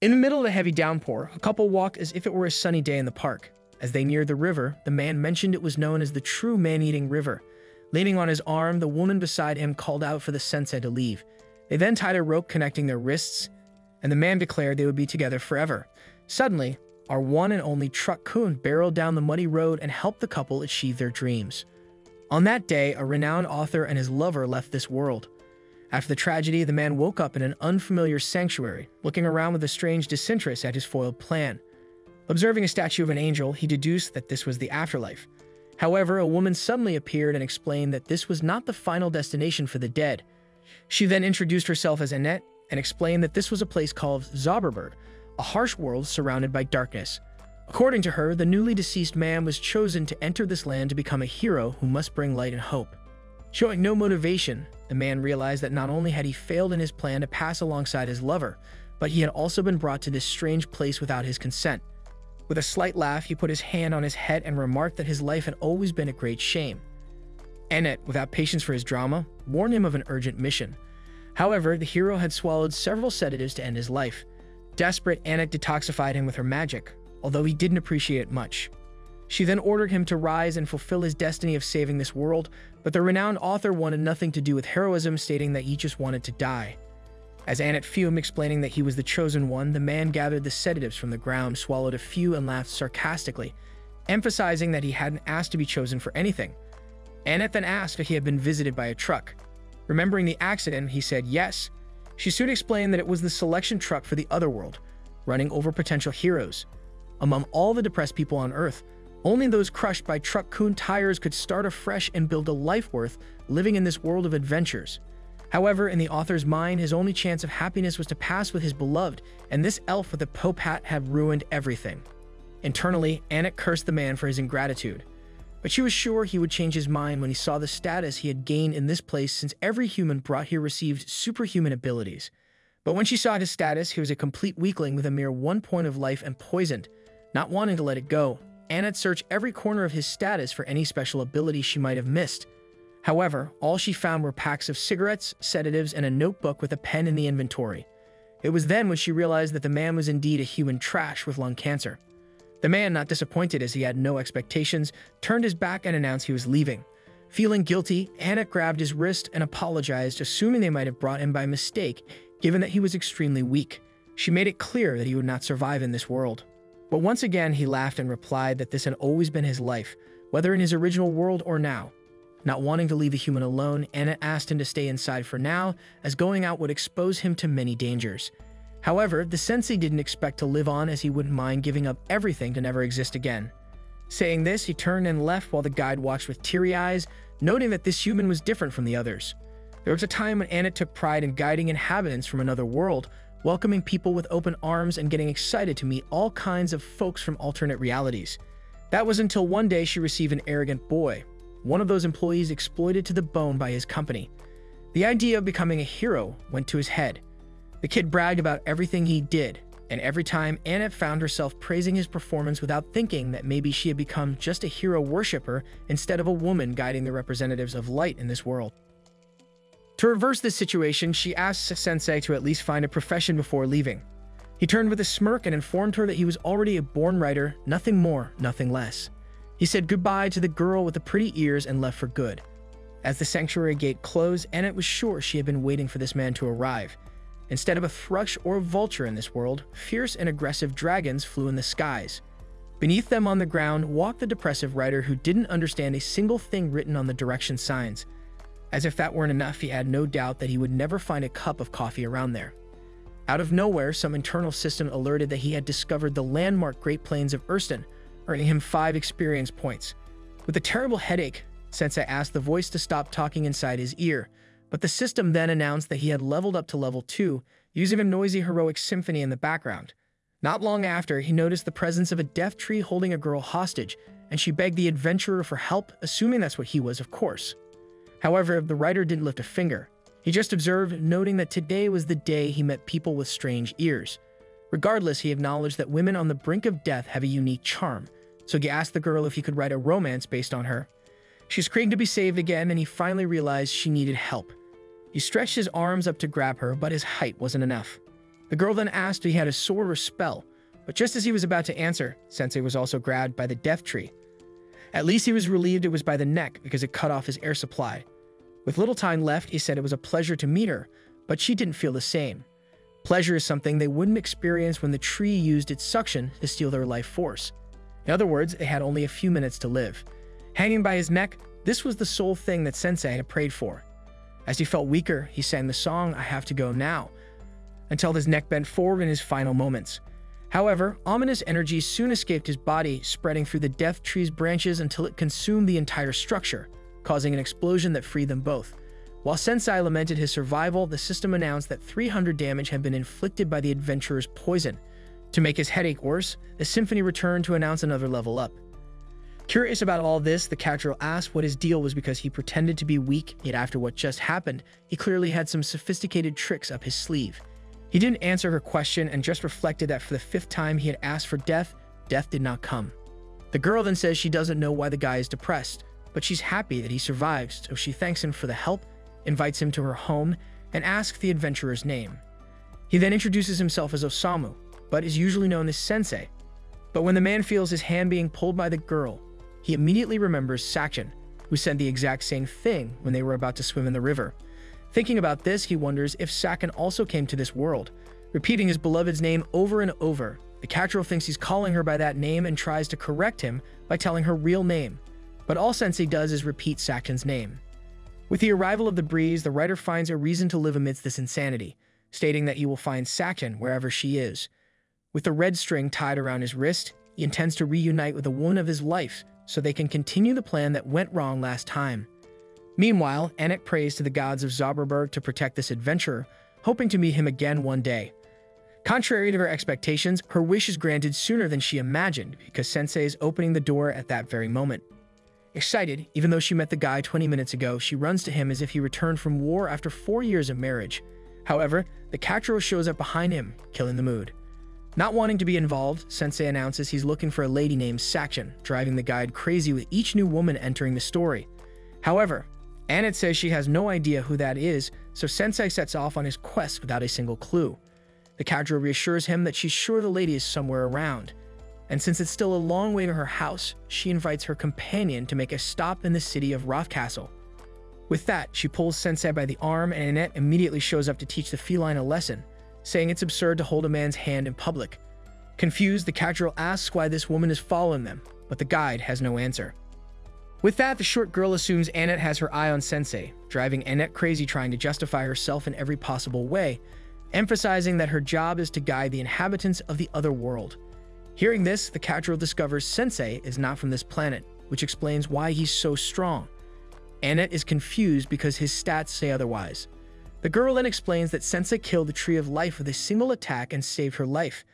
In the middle of a heavy downpour, a couple walked as if it were a sunny day in the park. As they neared the river, the man mentioned it was known as the true man-eating river. Leaning on his arm, the woman beside him called out for the sensei to leave. They then tied a rope connecting their wrists, and the man declared they would be together forever. Suddenly, our one and only Truck-kun barreled down the muddy road and helped the couple achieve their dreams. On that day, a renowned author and his lover left this world. After the tragedy, the man woke up in an unfamiliar sanctuary, looking around with a strange disinterest at his foiled plan. Observing a statue of an angel, he deduced that this was the afterlife. However, a woman suddenly appeared and explained that this was not the final destination for the dead. She then introduced herself as Annette and explained that this was a place called Zauberberg, a harsh world surrounded by darkness. According to her, the newly deceased man was chosen to enter this land to become a hero who must bring light and hope. Showing no motivation, the man realized that not only had he failed in his plan to pass alongside his lover, but he had also been brought to this strange place without his consent. With a slight laugh, he put his hand on his head and remarked that his life had always been a great shame. Annette, without patience for his drama, warned him of an urgent mission. However, the hero had swallowed several sedatives to end his life. Desperate, Annette detoxified him with her magic, although he didn't appreciate it much. She then ordered him to rise and fulfill his destiny of saving this world, but the renowned author wanted nothing to do with heroism, stating that he just wanted to die. As Annette fumed, explaining that he was the chosen one, the man gathered the sedatives from the ground, swallowed a few, and laughed sarcastically, emphasizing that he hadn't asked to be chosen for anything. Annette then asked if he had been visited by a truck. Remembering the accident, he said yes. She soon explained that it was the selection truck for the otherworld, running over potential heroes. Among all the depressed people on Earth, only those crushed by Truck-kun tires could start afresh and build a life worth living in this world of adventures. However, in the author's mind, his only chance of happiness was to pass with his beloved, and this elf with a pope hat had ruined everything. Internally, Annette cursed the man for his ingratitude, but she was sure he would change his mind when he saw the status he had gained in this place, since every human brought here received superhuman abilities. But when she saw his status, he was a complete weakling with a mere 1 point of life and poisoned. Not wanting to let it go, Annette searched every corner of his status for any special ability she might have missed. However, all she found were packs of cigarettes, sedatives, and a notebook with a pen in the inventory. It was then when she realized that the man was indeed a human trash with lung cancer. The man, not disappointed as he had no expectations, turned his back and announced he was leaving. Feeling guilty, Annette grabbed his wrist and apologized, assuming they might have brought him by mistake, given that he was extremely weak. She made it clear that he would not survive in this world. But once again, he laughed and replied that this had always been his life, whether in his original world or now. Not wanting to leave the human alone, Annette asked him to stay inside for now, as going out would expose him to many dangers. However, the sensei didn't expect to live on, as he wouldn't mind giving up everything to never exist again. Saying this, he turned and left while the guide watched with teary eyes, noting that this human was different from the others. There was a time when Annette took pride in guiding inhabitants from another world, welcoming people with open arms and getting excited to meet all kinds of folks from alternate realities. That was until one day she received an arrogant boy, one of those employees exploited to the bone by his company. The idea of becoming a hero went to his head. The kid bragged about everything he did, and every time Annette found herself praising his performance without thinking that maybe she had become just a hero worshiper instead of a woman guiding the representatives of light in this world. To reverse this situation, she asked Sensei to at least find a profession before leaving. He turned with a smirk and informed her that he was already a born writer, nothing more, nothing less. He said goodbye to the girl with the pretty ears and left for good. As the sanctuary gate closed, Annette was sure she had been waiting for this man to arrive. Instead of a thrush or a vulture in this world, fierce and aggressive dragons flew in the skies. Beneath them on the ground walked the depressive writer who didn't understand a single thing written on the direction signs. As if that weren't enough, he had no doubt that he would never find a cup of coffee around there. Out of nowhere, some internal system alerted that he had discovered the landmark Great Plains of Erston, earning him 5 experience points. With a terrible headache, Sensei asked the voice to stop talking inside his ear, but the system then announced that he had leveled up to level 2, using a noisy heroic symphony in the background. Not long after, he noticed the presence of a death tree holding a girl hostage, and she begged the adventurer for help, assuming that's what he was, of course. However, the writer didn't lift a finger. He just observed, noting that today was the day he met people with strange ears. Regardless, he acknowledged that women on the brink of death have a unique charm, so he asked the girl if he could write a romance based on her. She screamed to be saved again, and he finally realized she needed help. He stretched his arms up to grab her, but his height wasn't enough. The girl then asked if he had a sword or spell, but just as he was about to answer, Sensei was also grabbed by the death tree. At least he was relieved it was by the neck because it cut off his air supply. With little time left, he said it was a pleasure to meet her, but she didn't feel the same. Pleasure is something they wouldn't experience when the tree used its suction to steal their life force. In other words, they had only a few minutes to live. Hanging by his neck, this was the sole thing that Sensei had prayed for. As he felt weaker, he sang the song, "I Have to Go Now," until his neck bent forward in his final moments. However, ominous energy soon escaped his body, spreading through the death tree's branches until it consumed the entire structure, causing an explosion that freed them both. While Sensei lamented his survival, the system announced that 300 damage had been inflicted by the adventurer's poison. To make his headache worse, the symphony returned to announce another level up. Curious about all this, the cat girl asked what his deal was because he pretended to be weak, yet after what just happened, he clearly had some sophisticated tricks up his sleeve. He didn't answer her question and just reflected that for the 5th time he had asked for death, death did not come. The girl then says she doesn't know why the guy is depressed, but she's happy that he survives, so she thanks him for the help, invites him to her home, and asks the adventurer's name. He then introduces himself as Osamu, but is usually known as Sensei. But when the man feels his hand being pulled by the girl, he immediately remembers Sakin, who said the exact same thing when they were about to swim in the river. Thinking about this, he wonders if Sakin also came to this world. Repeating his beloved's name over and over, the cat girl thinks he's calling her by that name and tries to correct him by telling her real name. But all Sensei does is repeat Sakin's name. With the arrival of the breeze, the writer finds a reason to live amidst this insanity, stating that he will find Sakin wherever she is. With the red string tied around his wrist, he intends to reunite with the woman of his life so they can continue the plan that went wrong last time. Meanwhile, Annette prays to the gods of Zauberberg to protect this adventurer, hoping to meet him again one day. Contrary to her expectations, her wish is granted sooner than she imagined because Sensei is opening the door at that very moment. Excited, even though she met the guy 20 minutes ago, she runs to him as if he returned from war after 4 years of marriage. However, the cat girl shows up behind him, killing the mood. Not wanting to be involved, Sensei announces he's looking for a lady named Sakin, driving the guide crazy with each new woman entering the story. However, Annette says she has no idea who that is, so Sensei sets off on his quest without a single clue. The cat girl reassures him that she's sure the lady is somewhere around. And since it's still a long way to her house, she invites her companion to make a stop in the city of Roth Castle. With that, she pulls Sensei by the arm and Annette immediately shows up to teach the feline a lesson, saying it's absurd to hold a man's hand in public. Confused, the cat girl asks why this woman is following them, but the guide has no answer. With that, the short girl assumes Annette has her eye on Sensei, driving Annette crazy trying to justify herself in every possible way, emphasizing that her job is to guide the inhabitants of the other world. Hearing this, the cat girl discovers Sensei is not from this planet, which explains why he's so strong. Annette is confused because his stats say otherwise. The girl then explains that Sensei killed the Tree of Life with a single attack and saved her life.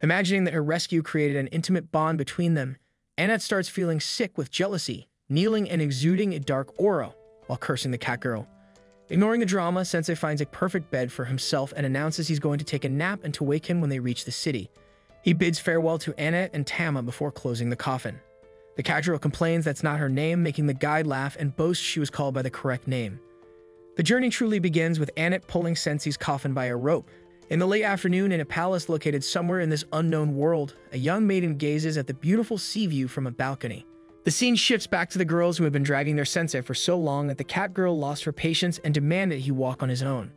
Imagining that her rescue created an intimate bond between them, Annette starts feeling sick with jealousy, kneeling and exuding a dark aura while cursing the cat girl. Ignoring the drama, Sensei finds a perfect bed for himself and announces he's going to take a nap and to wake him when they reach the city. He bids farewell to Annette and Tama before closing the coffin. The cat girl complains that's not her name, making the guide laugh and boasts she was called by the correct name. The journey truly begins with Annette pulling Sensei's coffin by a rope. In the late afternoon, in a palace located somewhere in this unknown world, a young maiden gazes at the beautiful sea view from a balcony. The scene shifts back to the girls who had been dragging their Sensei for so long that the cat girl lost her patience and demanded he walk on his own.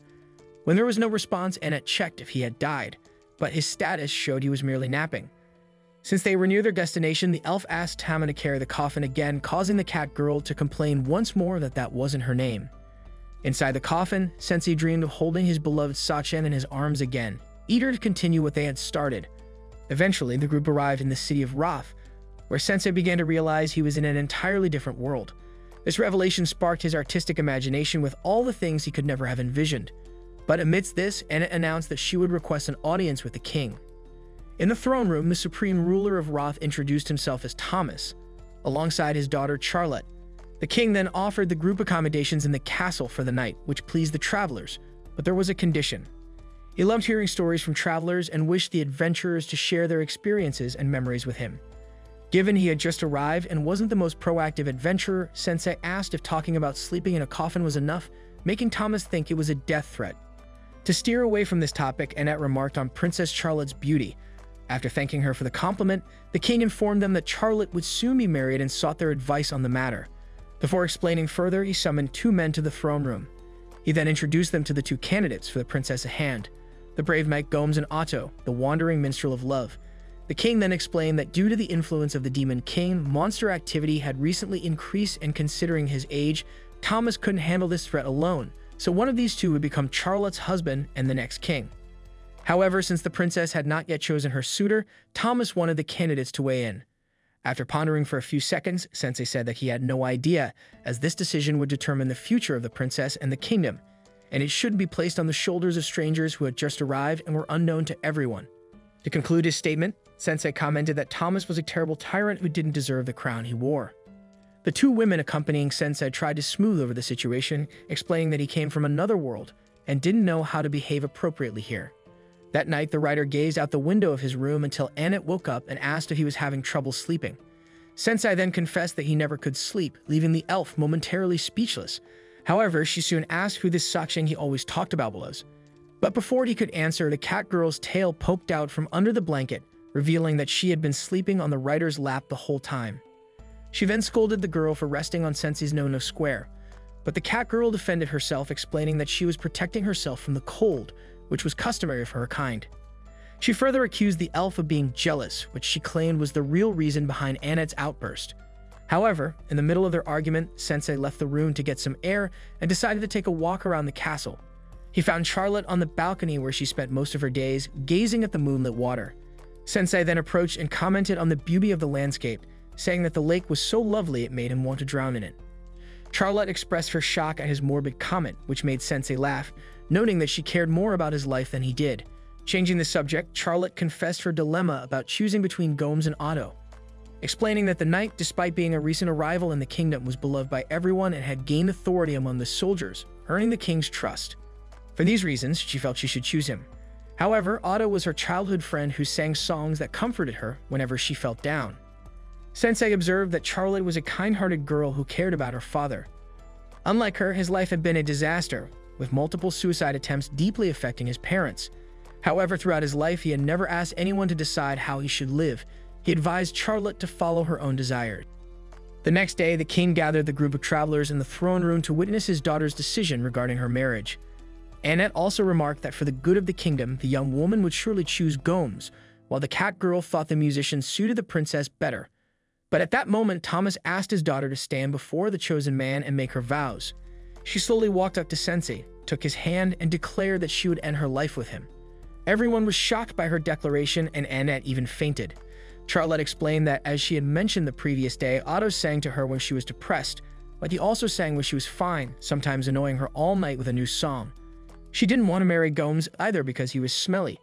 When there was no response, Annette checked if he had died, but his status showed he was merely napping. Since they were near their destination, the elf asked Tama to carry the coffin again, causing the cat girl to complain once more that that wasn't her name. Inside the coffin, Sensei dreamed of holding his beloved Sachin in his arms again, eager to continue what they had started. Eventually, the group arrived in the city of Roth, where Sensei began to realize he was in an entirely different world. This revelation sparked his artistic imagination with all the things he could never have envisioned. But amidst this, Annette announced that she would request an audience with the king. In the throne room, the supreme ruler of Roth introduced himself as Thomas, alongside his daughter Charlotte. The king then offered the group accommodations in the castle for the night, which pleased the travelers, but there was a condition. He loved hearing stories from travelers and wished the adventurers to share their experiences and memories with him. Given he had just arrived and wasn't the most proactive adventurer, Sensei asked if talking about sleeping in a coffin was enough, making Thomas think it was a death threat. To steer away from this topic, Annette remarked on Princess Charlotte's beauty. After thanking her for the compliment, the king informed them that Charlotte would soon be married and sought their advice on the matter. Before explaining further, he summoned two men to the throne room. He then introduced them to the two candidates for the princess hand, the brave knight Gomes and Otto, the wandering minstrel of love. The king then explained that due to the influence of the Demon King, monster activity had recently increased, and considering his age, Thomas couldn't handle this threat alone, so one of these two would become Charlotte's husband and the next king. However, since the princess had not yet chosen her suitor, Thomas wanted the candidates to weigh in. After pondering for a few seconds, Sensei said that he had no idea, as this decision would determine the future of the princess and the kingdom, and it shouldn't be placed on the shoulders of strangers who had just arrived and were unknown to everyone. To conclude his statement, Sensei commented that Thomas was a terrible tyrant who didn't deserve the crown he wore. The two women accompanying Sensei tried to smooth over the situation, explaining that he came from another world and didn't know how to behave appropriately here. That night, the writer gazed out the window of his room until Annette woke up and asked if he was having trouble sleeping. Sensei then confessed that he never could sleep, leaving the elf momentarily speechless. However, she soon asked who this Saksheng he always talked about was. But before he could answer, the cat girl's tail poked out from under the blanket, revealing that she had been sleeping on the writer's lap the whole time. She then scolded the girl for resting on Sensei's no square, but the cat girl defended herself, explaining that she was protecting herself from the cold, which was customary for her kind. She further accused the elf of being jealous, which she claimed was the real reason behind Annette's outburst. However, in the middle of their argument, Sensei left the room to get some air and decided to take a walk around the castle. He found Charlotte on the balcony where she spent most of her days, gazing at the moonlit water. Sensei then approached and commented on the beauty of the landscape, saying that the lake was so lovely it made him want to drown in it. Charlotte expressed her shock at his morbid comment, which made Sensei laugh, noting that she cared more about his life than he did. Changing the subject, Charlotte confessed her dilemma about choosing between Gomes and Otto, explaining that the knight, despite being a recent arrival in the kingdom, was beloved by everyone and had gained authority among the soldiers, earning the king's trust. For these reasons, she felt she should choose him. However, Otto was her childhood friend who sang songs that comforted her whenever she felt down. Sensei observed that Charlotte was a kind-hearted girl who cared about her father. Unlike her, his life had been a disaster, with multiple suicide attempts deeply affecting his parents. However, throughout his life, he had never asked anyone to decide how he should live. He advised Charlotte to follow her own desires. The next day, the king gathered the group of travelers in the throne room to witness his daughter's decision regarding her marriage. Annette also remarked that for the good of the kingdom, the young woman would surely choose Gomes, while the cat girl thought the musician suited the princess better. But at that moment, Thomas asked his daughter to stand before the chosen man and make her vows. She slowly walked up to Sensei, took his hand, and declared that she would end her life with him. Everyone was shocked by her declaration, and Annette even fainted. Charlotte explained that as she had mentioned the previous day, Otto sang to her when she was depressed, but he also sang when she was fine, sometimes annoying her all night with a new song. She didn't want to marry Gomes either because he was smelly.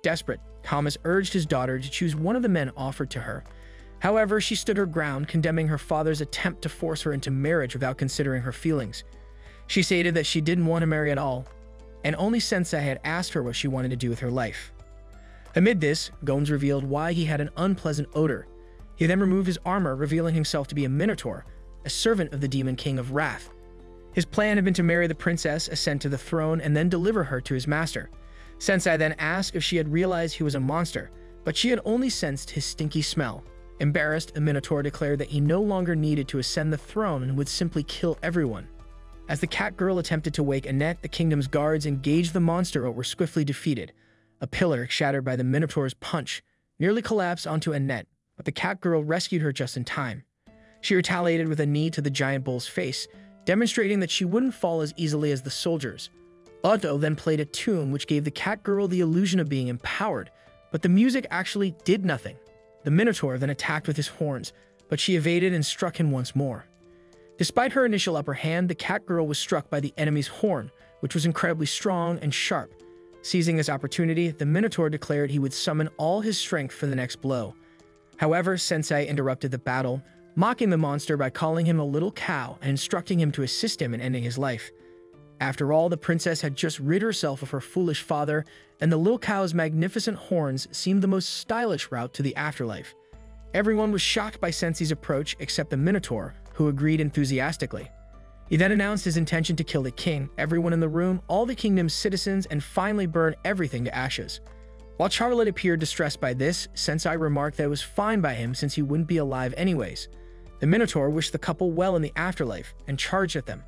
Desperate, Thomas urged his daughter to choose one of the men offered to her. However, she stood her ground, condemning her father's attempt to force her into marriage without considering her feelings. She stated that she didn't want to marry at all, and only Sensei had asked her what she wanted to do with her life. Amid this, Gomes revealed why he had an unpleasant odor. He then removed his armor, revealing himself to be a Minotaur, a servant of the Demon King of Wrath. His plan had been to marry the princess, ascend to the throne, and then deliver her to his master. Sensei then asked if she had realized he was a monster, but she had only sensed his stinky smell. Embarrassed, the Minotaur declared that he no longer needed to ascend the throne and would simply kill everyone. As the cat girl attempted to wake Annette, the kingdom's guards engaged the monster but were swiftly defeated. A pillar, shattered by the Minotaur's punch, nearly collapsed onto Annette, but the cat girl rescued her just in time. She retaliated with a knee to the giant bull's face, demonstrating that she wouldn't fall as easily as the soldiers. Otto then played a tune which gave the cat girl the illusion of being empowered, but the music actually did nothing. The Minotaur then attacked with his horns, but she evaded and struck him once more. Despite her initial upper hand, the cat girl was struck by the enemy's horn, which was incredibly strong and sharp. Seizing this opportunity, the Minotaur declared he would summon all his strength for the next blow. However, Sensei interrupted the battle, mocking the monster by calling him a little cow and instructing him to assist him in ending his life. After all, the princess had just rid herself of her foolish father, and the little cow's magnificent horns seemed the most stylish route to the afterlife. Everyone was shocked by Sensei's approach except the Minotaur, who agreed enthusiastically. He then announced his intention to kill the king, everyone in the room, all the kingdom's citizens, and finally burn everything to ashes. While Charlotte appeared distressed by this, Sensei remarked that it was fine by him since he wouldn't be alive anyways. The Minotaur wished the couple well in the afterlife and charged at them.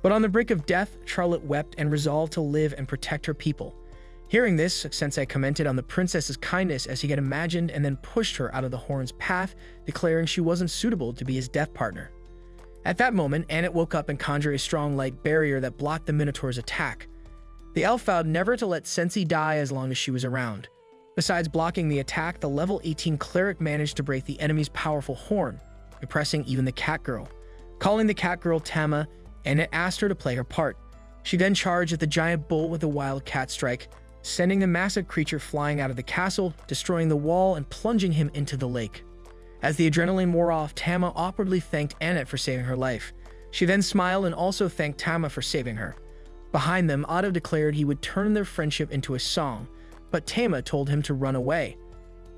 But on the brink of death, Charlotte wept and resolved to live and protect her people. Hearing this, Sensei commented on the princess's kindness as he had imagined and then pushed her out of the Horn's path, declaring she wasn't suitable to be his death partner. At that moment, Annette woke up and conjured a strong light barrier that blocked the Minotaur's attack. The elf vowed never to let Sensei die as long as she was around. Besides blocking the attack, the level 18 cleric managed to break the enemy's powerful horn, impressing even the cat girl. Calling the cat girl Tama, Annette asked her to play her part. She then charged at the giant bull with a wild cat strike, sending the massive creature flying out of the castle, destroying the wall and plunging him into the lake. As the adrenaline wore off, Tama awkwardly thanked Annette for saving her life. She then smiled and also thanked Tama for saving her. Behind them, Otto declared he would turn their friendship into a song, but Tama told him to run away.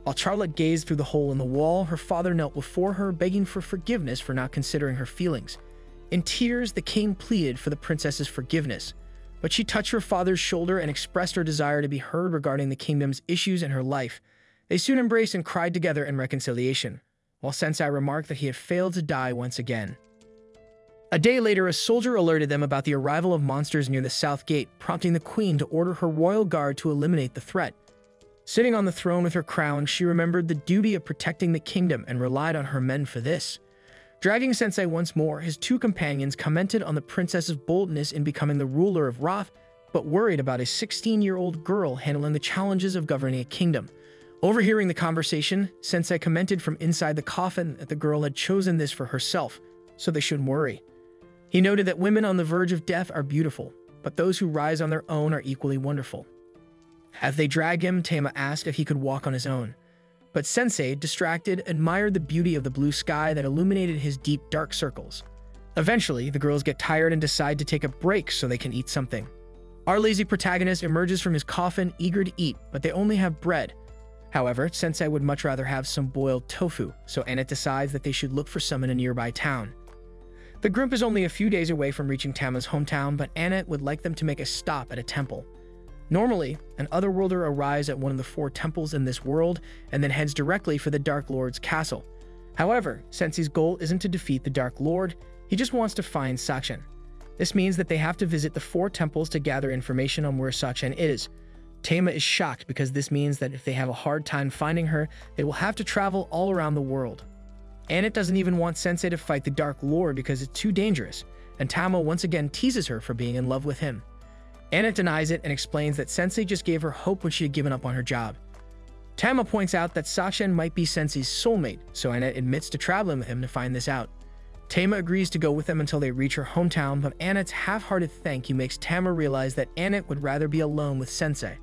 While Charlotte gazed through the hole in the wall, her father knelt before her, begging for forgiveness for not considering her feelings. In tears, the king pleaded for the princess's forgiveness, but she touched her father's shoulder and expressed her desire to be heard regarding the kingdom's issues and her life. They soon embraced and cried together in reconciliation, while Sensei remarked that he had failed to die once again. A day later, a soldier alerted them about the arrival of monsters near the south gate, prompting the queen to order her royal guard to eliminate the threat. Sitting on the throne with her crown, she remembered the duty of protecting the kingdom and relied on her men for this. Dragging Sensei once more, his two companions commented on the princess's boldness in becoming the ruler of Roth, but worried about a 16-year-old girl handling the challenges of governing a kingdom. Overhearing the conversation, Sensei commented from inside the coffin that the girl had chosen this for herself, so they shouldn't worry. He noted that women on the verge of death are beautiful, but those who rise on their own are equally wonderful. As they dragged him, Tama asked if he could walk on his own. But Sensei, distracted, admired the beauty of the blue sky that illuminated his deep, dark circles. Eventually, the girls get tired and decide to take a break so they can eat something. Our lazy protagonist emerges from his coffin eager to eat, but they only have bread. However, Sensei would much rather have some boiled tofu, so Annette decides that they should look for some in a nearby town. The group is only a few days away from reaching Tama's hometown, but Annette would like them to make a stop at a temple. Normally, an Otherworlder arrives at one of the 4 temples in this world and then heads directly for the Dark Lord's castle. However, Sensei's goal isn't to defeat the Dark Lord, he just wants to find Sakshan. This means that they have to visit the 4 temples to gather information on where Sakshan is. Tama is shocked because this means that if they have a hard time finding her, they will have to travel all around the world. Annette doesn't even want Sensei to fight the Dark Lord because it's too dangerous, and Tama once again teases her for being in love with him. Annette denies it and explains that Sensei just gave her hope when she had given up on her job. Tama points out that Sakshan might be Sensei's soulmate, so Annette admits to traveling with him to find this out. Tama agrees to go with them until they reach her hometown, but Annette's half-hearted thank you makes Tama realize that Annette would rather be alone with Sensei.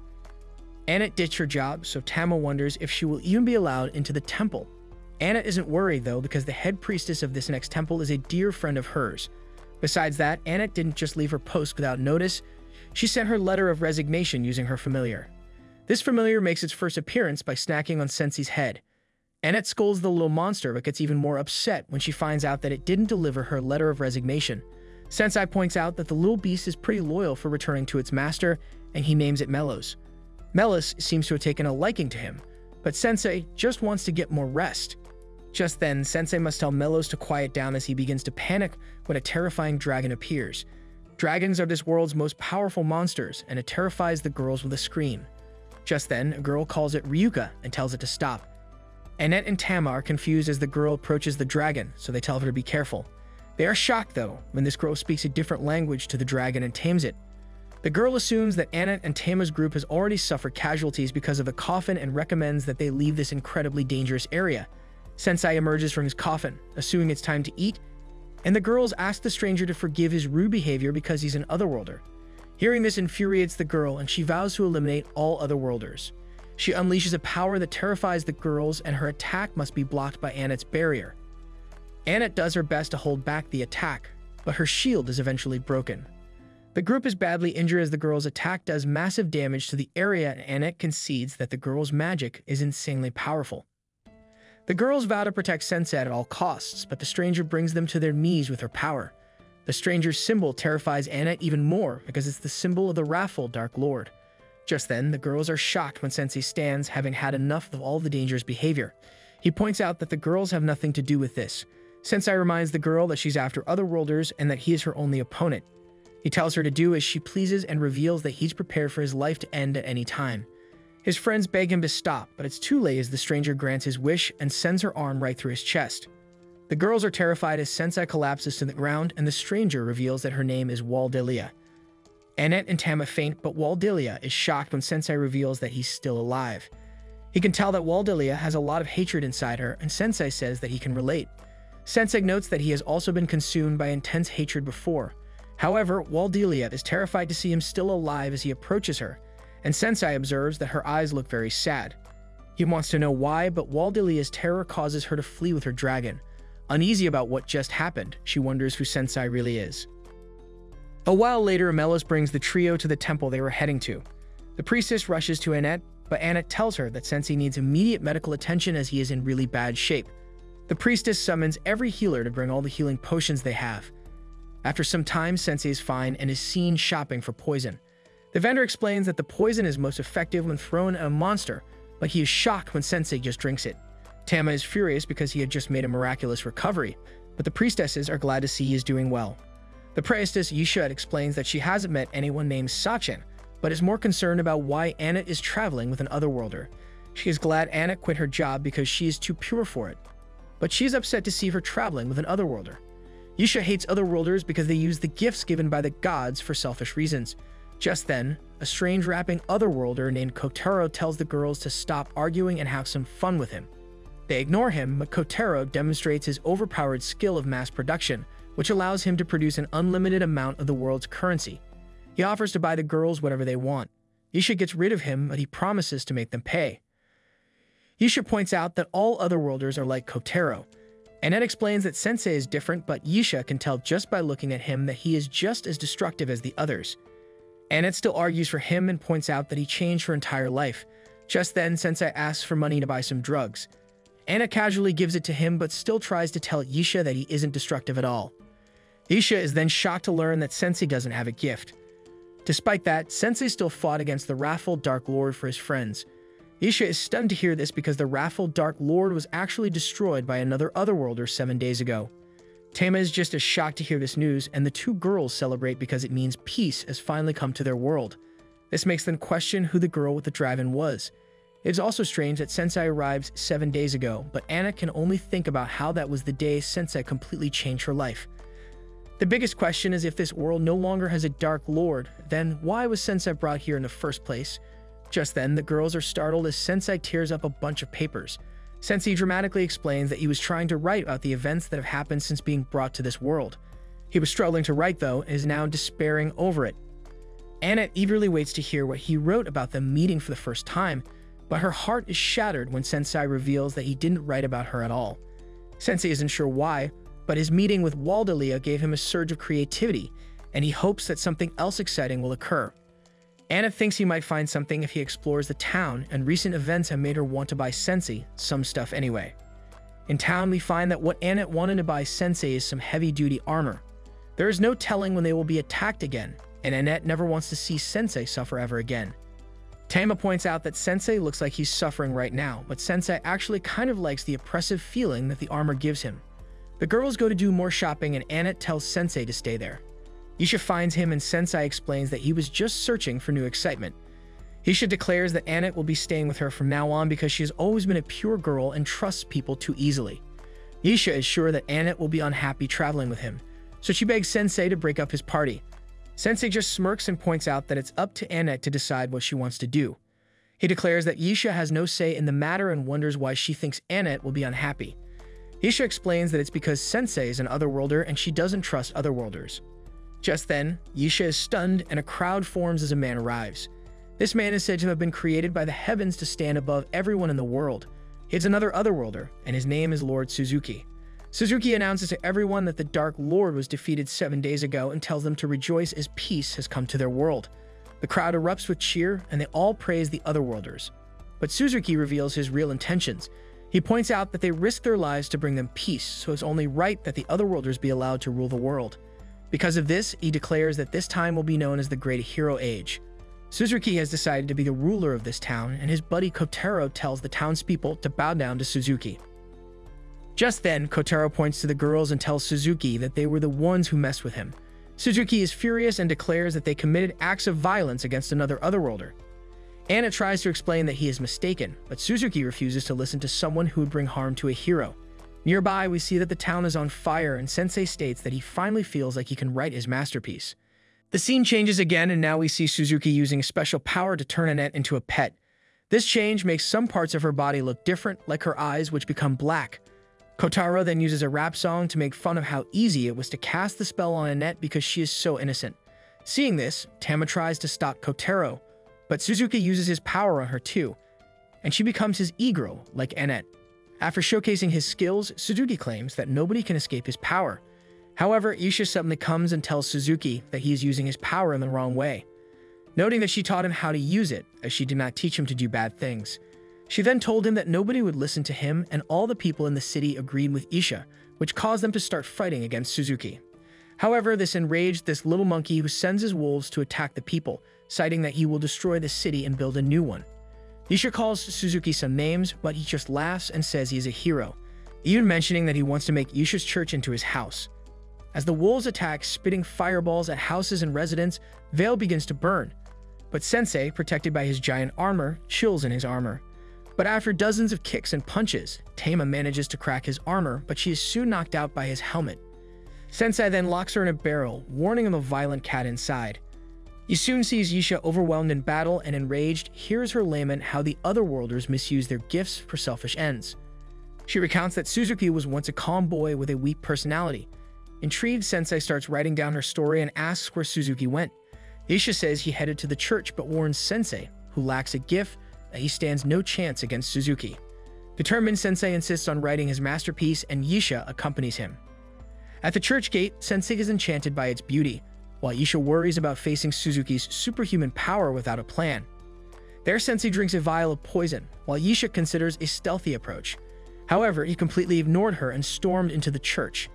Annette ditched her job, so Tama wonders if she will even be allowed into the temple. Annette isn't worried though, because the head priestess of this next temple is a dear friend of hers. Besides that, Annette didn't just leave her post without notice, she sent her letter of resignation using her familiar. This familiar makes its first appearance by snacking on Sensei's head. Annette scolds the little monster but gets even more upset when she finds out that it didn't deliver her letter of resignation. Sensei points out that the little beast is pretty loyal for returning to its master, and he names it Melos. Melos seems to have taken a liking to him, but Sensei just wants to get more rest. Just then, Sensei must tell Melos to quiet down as he begins to panic when a terrifying dragon appears. Dragons are this world's most powerful monsters, and it terrifies the girls with a scream. Just then, a girl calls it Ryuka and tells it to stop. Annette and Tama are confused as the girl approaches the dragon, so they tell her to be careful. They are shocked, though, when this girl speaks a different language to the dragon and tames it. The girl assumes that Annette and Tama's group has already suffered casualties because of the coffin and recommends that they leave this incredibly dangerous area. Sensei emerges from his coffin, assuming it's time to eat, and the girls ask the stranger to forgive his rude behavior because he's an Otherworlder. Hearing this infuriates the girl, and she vows to eliminate all Otherworlders. She unleashes a power that terrifies the girls, and her attack must be blocked by Annette's barrier. Annette does her best to hold back the attack, but her shield is eventually broken. The group is badly injured as the girl's attack does massive damage to the area, and Annette concedes that the girl's magic is insanely powerful. The girls vow to protect Sensei at all costs, but the stranger brings them to their knees with her power. The stranger's symbol terrifies Annette even more because it's the symbol of the wrathful Dark Lord. Just then, the girls are shocked when Sensei stands, having had enough of all the dangerous behavior. He points out that the girls have nothing to do with this. Sensei reminds the girl that she's after Otherworlders and that he is her only opponent. He tells her to do as she pleases and reveals that he's prepared for his life to end at any time. His friends beg him to stop, but it's too late as the stranger grants his wish and sends her arm right through his chest. The girls are terrified as Sensei collapses to the ground and the stranger reveals that her name is Waldelia. Annette and Tama faint, but Waldelia is shocked when Sensei reveals that he's still alive. He can tell that Waldelia has a lot of hatred inside her, and Sensei says that he can relate. Sensei notes that he has also been consumed by intense hatred before. However, Waldelia is terrified to see him still alive as he approaches her, and Sensei observes that her eyes look very sad. He wants to know why, but Waldelia's terror causes her to flee with her dragon. Uneasy about what just happened, she wonders who Sensei really is. A while later, Amelis brings the trio to the temple they were heading to. The priestess rushes to Annette, but Annette tells her that Sensei needs immediate medical attention as he is in really bad shape. The priestess summons every healer to bring all the healing potions they have. After some time, Sensei is fine and is seen shopping for poison. The vendor explains that the poison is most effective when thrown at a monster, but he is shocked when Sensei just drinks it. Tama is furious because he had just made a miraculous recovery, but the priestesses are glad to see he is doing well. The priestess Yisha explains that she hasn't met anyone named Sachin, but is more concerned about why Annette is traveling with an Otherworlder. She is glad Annette quit her job because she is too pure for it, but she is upset to see her traveling with an Otherworlder. Yisha hates Otherworlders because they use the gifts given by the gods for selfish reasons. Just then, a strange rapping Otherworlder named Kotaro tells the girls to stop arguing and have some fun with him. They ignore him, but Kotaro demonstrates his overpowered skill of mass production, which allows him to produce an unlimited amount of the world's currency. He offers to buy the girls whatever they want. Yisha gets rid of him, but he promises to make them pay. Yisha points out that all Otherworlders are like Kotaro. Annette explains that Sensei is different, but Yisha can tell just by looking at him that he is just as destructive as the others. Annette still argues for him and points out that he changed her entire life. Just then, Sensei asks for money to buy some drugs. Annette casually gives it to him, but still tries to tell Yisha that he isn't destructive at all. Yisha is then shocked to learn that Sensei doesn't have a gift. Despite that, Sensei still fought against the wrathful Dark Lord for his friends. Yisha is stunned to hear this because the wrathful Dark Lord was actually destroyed by another Otherworlder 7 days ago. Tama is just as shocked to hear this news, and the two girls celebrate because it means peace has finally come to their world. This makes them question who the girl with the dragon was. It is also strange that Sensei arrived 7 days ago, but Anna can only think about how that was the day Sensei completely changed her life. The biggest question is if this world no longer has a Dark Lord, then why was Sensei brought here in the first place? Just then, the girls are startled as Sensei tears up a bunch of papers. Sensei dramatically explains that he was trying to write about the events that have happened since being brought to this world. He was struggling to write, though, and is now despairing over it. Annette eagerly waits to hear what he wrote about them meeting for the first time, but her heart is shattered when Sensei reveals that he didn't write about her at all. Sensei isn't sure why, but his meeting with Waldelia gave him a surge of creativity, and he hopes that something else exciting will occur. Anna thinks he might find something if he explores the town, and recent events have made her want to buy Sensei some stuff anyway. In town, we find that what Annette wanted to buy Sensei is some heavy-duty armor. There is no telling when they will be attacked again, and Annette never wants to see Sensei suffer ever again. Tama points out that Sensei looks like he's suffering right now, but Sensei actually kind of likes the oppressive feeling that the armor gives him. The girls go to do more shopping, and Annette tells Sensei to stay there. Yisha finds him, and Sensei explains that he was just searching for new excitement. Yisha declares that Annette will be staying with her from now on because she has always been a pure girl and trusts people too easily. Yisha is sure that Annette will be unhappy traveling with him, so she begs Sensei to break up his party. Sensei just smirks and points out that it's up to Annette to decide what she wants to do. He declares that Yisha has no say in the matter and wonders why she thinks Annette will be unhappy. Yisha explains that it's because Sensei is an Otherworlder and she doesn't trust Otherworlders. Just then, Yisha is stunned and a crowd forms as a man arrives. This man is said to have been created by the heavens to stand above everyone in the world. It's another Otherworlder, and his name is Lord Suzuki. Suzuki announces to everyone that the Dark Lord was defeated 7 days ago and tells them to rejoice as peace has come to their world. The crowd erupts with cheer, and they all praise the Otherworlders. But Suzuki reveals his real intentions. He points out that they risk their lives to bring them peace, so it's only right that the Otherworlders be allowed to rule the world. Because of this, he declares that this time will be known as the Great Hero Age. Suzuki has decided to be the ruler of this town, and his buddy Kotaro tells the townspeople to bow down to Suzuki. Just then, Kotaro points to the girls and tells Suzuki that they were the ones who messed with him. Suzuki is furious and declares that they committed acts of violence against another Otherworlder. Anna tries to explain that he is mistaken, but Suzuki refuses to listen to someone who would bring harm to a hero. Nearby, we see that the town is on fire, and Sensei states that he finally feels like he can write his masterpiece. The scene changes again, and now we see Suzuki using a special power to turn Annette into a pet. This change makes some parts of her body look different, like her eyes, which become black. Kotaro then uses a rap song to make fun of how easy it was to cast the spell on Annette because she is so innocent. Seeing this, Tama tries to stop Kotaro, but Suzuki uses his power on her too, and she becomes his e-girl, like Annette. After showcasing his skills, Suzuki claims that nobody can escape his power. However, Isha suddenly comes and tells Suzuki that he is using his power in the wrong way, noting that she taught him how to use it, as she did not teach him to do bad things. She then told him that nobody would listen to him, and all the people in the city agreed with Isha, which caused them to start fighting against Suzuki. However, this enraged this little monkey who sends his wolves to attack the people, citing that he will destroy the city and build a new one. Isha calls Suzuki some names, but he just laughs and says he is a hero, even mentioning that he wants to make Isha's church into his house. As the wolves attack, spitting fireballs at houses and residents, Vale begins to burn. But Sensei, protected by his giant armor, chills in his armor. But after dozens of kicks and punches, Tama manages to crack his armor, but she is soon knocked out by his helmet. Sensei then locks her in a barrel, warning of the violent cat inside. He soon sees Isha overwhelmed in battle and enraged, hears her lament how the Otherworlders misuse their gifts for selfish ends. She recounts that Suzuki was once a calm boy with a weak personality. Intrigued, Sensei starts writing down her story and asks where Suzuki went. Isha says he headed to the church but warns Sensei, who lacks a gift, that he stands no chance against Suzuki. Determined, Sensei insists on writing his masterpiece and Isha accompanies him. At the church gate, Sensei is enchanted by its beauty, while Isha worries about facing Suzuki's superhuman power without a plan. There, Sensei drinks a vial of poison, while Isha considers a stealthy approach. However, he completely ignored her and stormed into the church.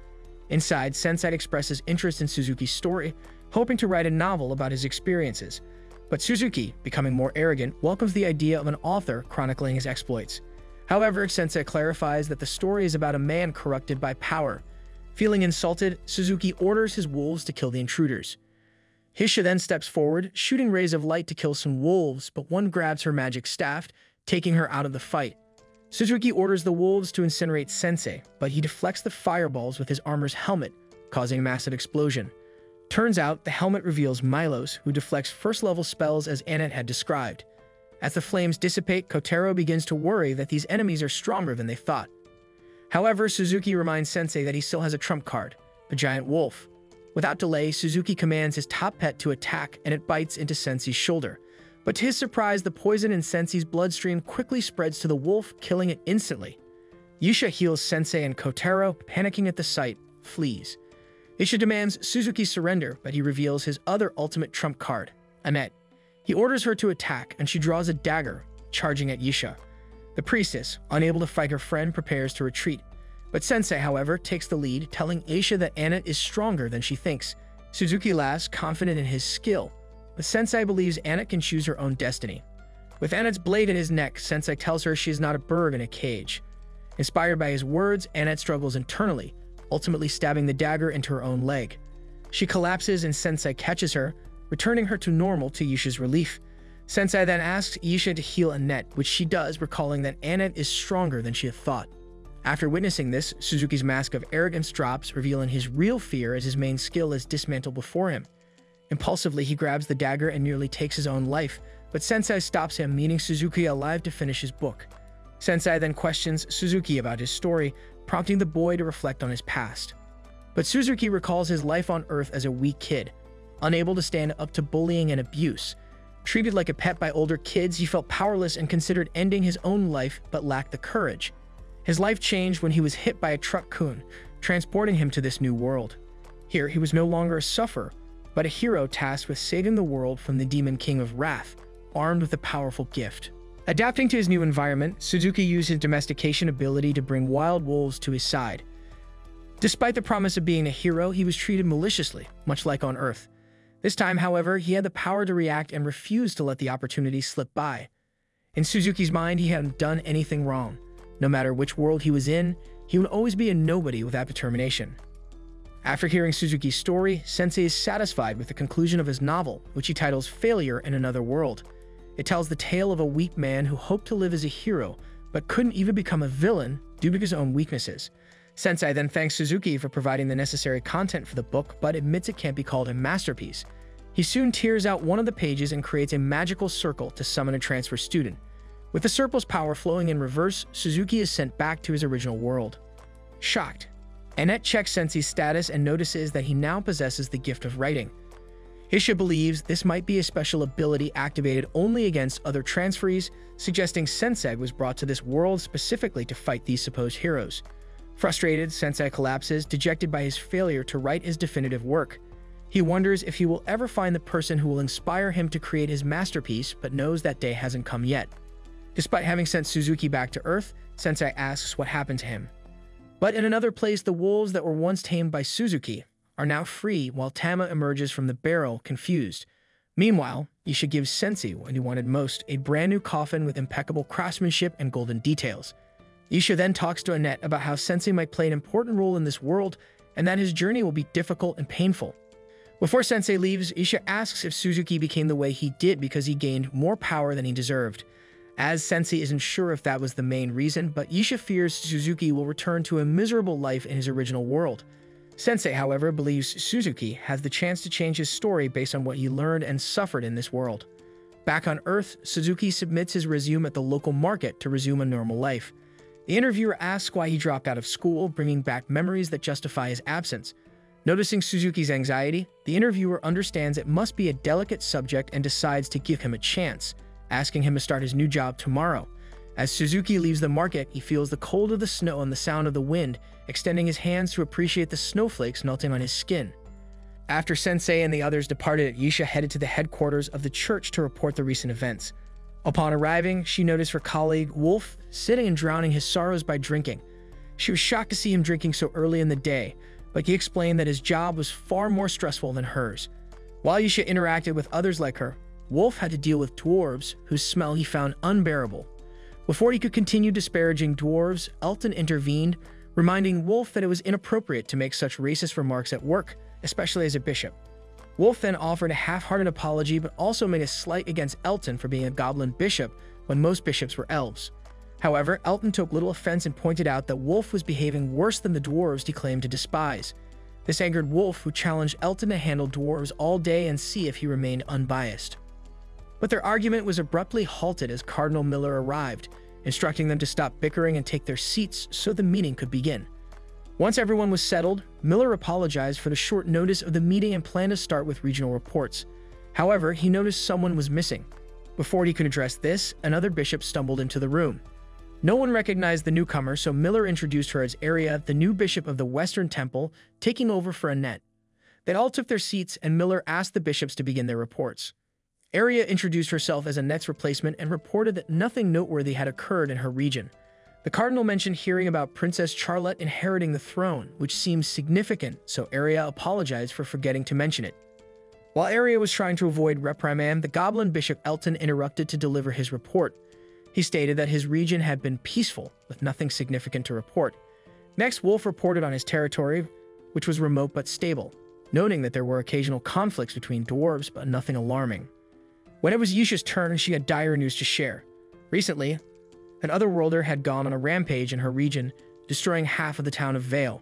Inside, Sensei expresses interest in Suzuki's story, hoping to write a novel about his experiences. But Suzuki, becoming more arrogant, welcomes the idea of an author chronicling his exploits. However, Sensei clarifies that the story is about a man corrupted by power. Feeling insulted, Suzuki orders his wolves to kill the intruders. Isha then steps forward, shooting rays of light to kill some wolves, but one grabs her magic staff, taking her out of the fight. Suzuki orders the wolves to incinerate Sensei, but he deflects the fireballs with his armor's helmet, causing a massive explosion. Turns out, the helmet reveals Milos, who deflects first-level spells as Annette had described. As the flames dissipate, Kotaro begins to worry that these enemies are stronger than they thought. However, Suzuki reminds Sensei that he still has a trump card, the giant wolf. Without delay, Suzuki commands his top pet to attack, and it bites into Sensei's shoulder. But to his surprise, the poison in Sensei's bloodstream quickly spreads to the wolf, killing it instantly. Isha heals Sensei, and Kotaro, panicking at the sight, flees. Isha demands Suzuki surrender, but he reveals his other ultimate trump card, Annette. He orders her to attack, and she draws a dagger, charging at Isha. The priestess, unable to fight her friend, prepares to retreat. But Sensei, however, takes the lead, telling Isha that Annette is stronger than she thinks. Suzuki laughs, confident in his skill, but Sensei believes Annette can choose her own destiny. With Annette's blade in his neck, Sensei tells her she is not a bird in a cage. Inspired by his words, Annette struggles internally, ultimately stabbing the dagger into her own leg. She collapses and Sensei catches her, returning her to normal to Isha's relief. Sensei then asks Isha to heal Annette, which she does, recalling that Annette is stronger than she had thought. After witnessing this, Suzuki's mask of arrogance drops, revealing his real fear as his main skill is dismantled before him. Impulsively, he grabs the dagger and nearly takes his own life, but Sensei stops him, meaning Suzuki alive to finish his book. Sensei then questions Suzuki about his story, prompting the boy to reflect on his past. But Suzuki recalls his life on Earth as a weak kid, unable to stand up to bullying and abuse. Treated like a pet by older kids, he felt powerless and considered ending his own life, but lacked the courage. His life changed when he was hit by a truck-kun, transporting him to this new world. Here, he was no longer a sufferer, but a hero tasked with saving the world from the Demon King of Wrath, armed with a powerful gift. Adapting to his new environment, Suzuki used his domestication ability to bring wild wolves to his side. Despite the promise of being a hero, he was treated maliciously, much like on Earth. This time, however, he had the power to react and refused to let the opportunity slip by. In Suzuki's mind, he hadn't done anything wrong. No matter which world he was in, he would always be a nobody with that determination. After hearing Suzuki's story, Sensei is satisfied with the conclusion of his novel, which he titles Failure in Another World. It tells the tale of a weak man who hoped to live as a hero, but couldn't even become a villain due to his own weaknesses. Sensei then thanks Suzuki for providing the necessary content for the book, but admits it can't be called a masterpiece. He soon tears out one of the pages and creates a magical circle to summon a transfer student. With the circle's power flowing in reverse, Suzuki is sent back to his original world. Shocked, Annette checks Sensei's status and notices that he now possesses the gift of writing. Isha believes this might be a special ability activated only against other transferees, suggesting Sensei was brought to this world specifically to fight these supposed heroes. Frustrated, Sensei collapses, dejected by his failure to write his definitive work. He wonders if he will ever find the person who will inspire him to create his masterpiece, but knows that day hasn't come yet. Despite having sent Suzuki back to Earth, Sensei asks what happened to him. But in another place, the wolves that were once tamed by Suzuki are now free, while Tama emerges from the barrel, confused. Meanwhile, Isha gives Sensei what he wanted most, a brand new coffin with impeccable craftsmanship and golden details. Isha then talks to Annette about how Sensei might play an important role in this world, and that his journey will be difficult and painful. Before Sensei leaves, Isha asks if Suzuki became the way he did because he gained more power than he deserved. As Sensei isn't sure if that was the main reason, but Isha fears Suzuki will return to a miserable life in his original world. Sensei, however, believes Suzuki has the chance to change his story based on what he learned and suffered in this world. Back on Earth, Suzuki submits his resume at the local market to resume a normal life. The interviewer asks why he dropped out of school, bringing back memories that justify his absence. Noticing Suzuki's anxiety, the interviewer understands it must be a delicate subject and decides to give him a chance, asking him to start his new job tomorrow. As Suzuki leaves the market, he feels the cold of the snow and the sound of the wind, extending his hands to appreciate the snowflakes melting on his skin. After Sensei and the others departed, Isha headed to the headquarters of the church to report the recent events. Upon arriving, she noticed her colleague, Wolf, sitting and drowning his sorrows by drinking. She was shocked to see him drinking so early in the day, but he explained that his job was far more stressful than hers. While Isha interacted with others like her, Wolf had to deal with dwarves whose smell he found unbearable. Before he could continue disparaging dwarves, Elton intervened, reminding Wolf that it was inappropriate to make such racist remarks at work, especially as a bishop. Wolf then offered a half-hearted apology, but also made a slight against Elton for being a goblin bishop when most bishops were elves. However, Elton took little offense and pointed out that Wolf was behaving worse than the dwarves he claimed to despise. This angered Wolf, who challenged Elton to handle dwarves all day and see if he remained unbiased. But their argument was abruptly halted as Cardinal Miller arrived, instructing them to stop bickering and take their seats so the meeting could begin. Once everyone was settled, Miller apologized for the short notice of the meeting and planned to start with regional reports. However, he noticed someone was missing. Before he could address this, another bishop stumbled into the room. No one recognized the newcomer, so Miller introduced her as Aria, the new bishop of the Western Temple, taking over for Annette. They all took their seats, and Miller asked the bishops to begin their reports. Aria introduced herself as Annette's replacement and reported that nothing noteworthy had occurred in her region. The cardinal mentioned hearing about Princess Charlotte inheriting the throne, which seemed significant, so Aria apologized for forgetting to mention it. While Aria was trying to avoid reprimand, the goblin bishop Elton interrupted to deliver his report. He stated that his region had been peaceful, with nothing significant to report. Next, Wolf reported on his territory, which was remote but stable, noting that there were occasional conflicts between dwarves, but nothing alarming. When it was Yisha's turn, she had dire news to share. Recently, an Otherworlder had gone on a rampage in her region, destroying half of the town of Vale.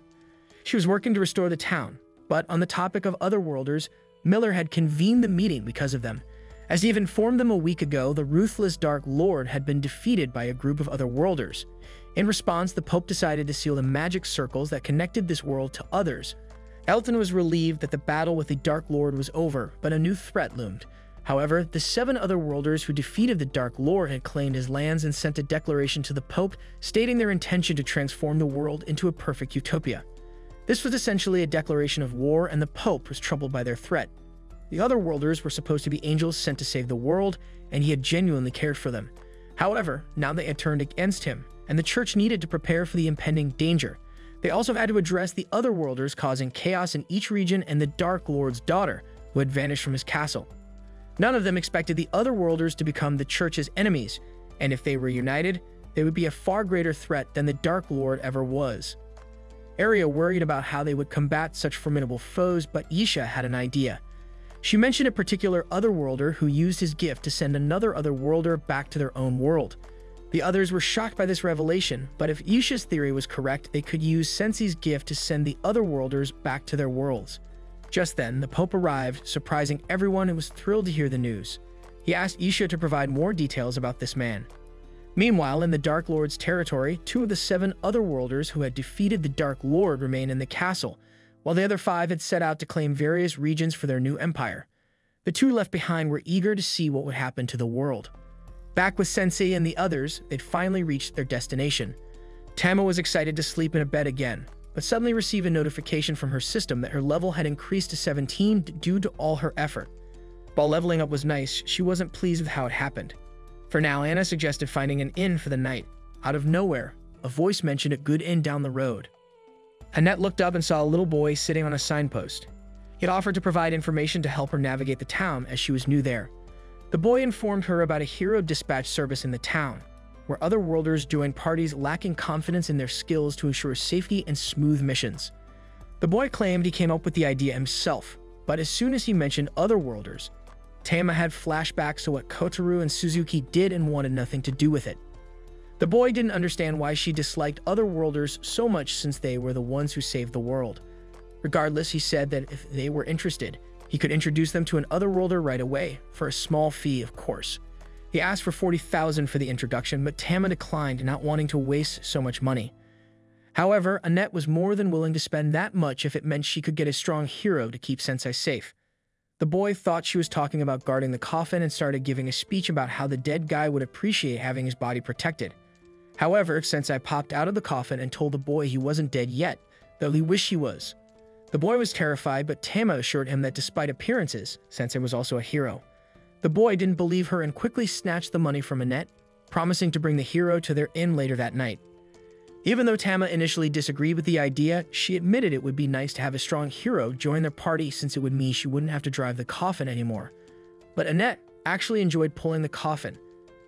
She was working to restore the town, but on the topic of Otherworlders, Miller had convened the meeting because of them. As he had informed them a week ago, the ruthless Dark Lord had been defeated by a group of Otherworlders. In response, the Pope decided to seal the magic circles that connected this world to others. Elton was relieved that the battle with the Dark Lord was over, but a new threat loomed. However, the 7 Otherworlders who defeated the Dark Lord had claimed his lands and sent a declaration to the Pope stating their intention to transform the world into a perfect utopia. This was essentially a declaration of war, and the Pope was troubled by their threat. The Otherworlders were supposed to be angels sent to save the world, and he had genuinely cared for them. However, now they had turned against him, and the Church needed to prepare for the impending danger. They also had to address the Otherworlders causing chaos in each region and the Dark Lord's daughter, who had vanished from his castle. None of them expected the Otherworlders to become the Church's enemies, and if they were united, they would be a far greater threat than the Dark Lord ever was. Arya worried about how they would combat such formidable foes, but Isha had an idea. She mentioned a particular Otherworlder who used his gift to send another Otherworlder back to their own world. The others were shocked by this revelation, but if Isha's theory was correct, they could use Sensei's gift to send the Otherworlders back to their worlds. Just then, the Pope arrived, surprising everyone and was thrilled to hear the news. He asked Isha to provide more details about this man. Meanwhile, in the Dark Lord's territory, 2 of the 7 Otherworlders who had defeated the Dark Lord remained in the castle, while the other 5 had set out to claim various regions for their new empire. The 2 left behind were eager to see what would happen to the world. Back with Sensei and the others, they'd finally reached their destination. Tama was excited to sleep in a bed again, but suddenly received a notification from her system that her level had increased to 17 due to all her effort. While leveling up was nice, she wasn't pleased with how it happened. For now, Anna suggested finding an inn for the night. Out of nowhere, a voice mentioned a good inn down the road. Annette looked up and saw a little boy sitting on a signpost. He had offered to provide information to help her navigate the town as she was new there. The boy informed her about a hero dispatch service in the town, where Otherworlders joined parties lacking confidence in their skills to ensure safety and smooth missions. The boy claimed he came up with the idea himself, but as soon as he mentioned Otherworlders, Tama had flashbacks to what Kotaro and Suzuki did and wanted nothing to do with it. The boy didn't understand why she disliked Otherworlders so much since they were the ones who saved the world. Regardless, he said that if they were interested, he could introduce them to an Otherworlder right away, for a small fee, of course. He asked for 40,000 for the introduction, but Tama declined, not wanting to waste so much money. However, Annette was more than willing to spend that much if it meant she could get a strong hero to keep Sensei safe. The boy thought she was talking about guarding the coffin and started giving a speech about how the dead guy would appreciate having his body protected. However, Sensei popped out of the coffin and told the boy he wasn't dead yet, though he wished he was. The boy was terrified, but Tama assured him that despite appearances, Sensei was also a hero. The boy didn't believe her and quickly snatched the money from Annette, promising to bring the hero to their inn later that night. Even though Tama initially disagreed with the idea, she admitted it would be nice to have a strong hero join their party since it would mean she wouldn't have to drive the coffin anymore. But Annette actually enjoyed pulling the coffin.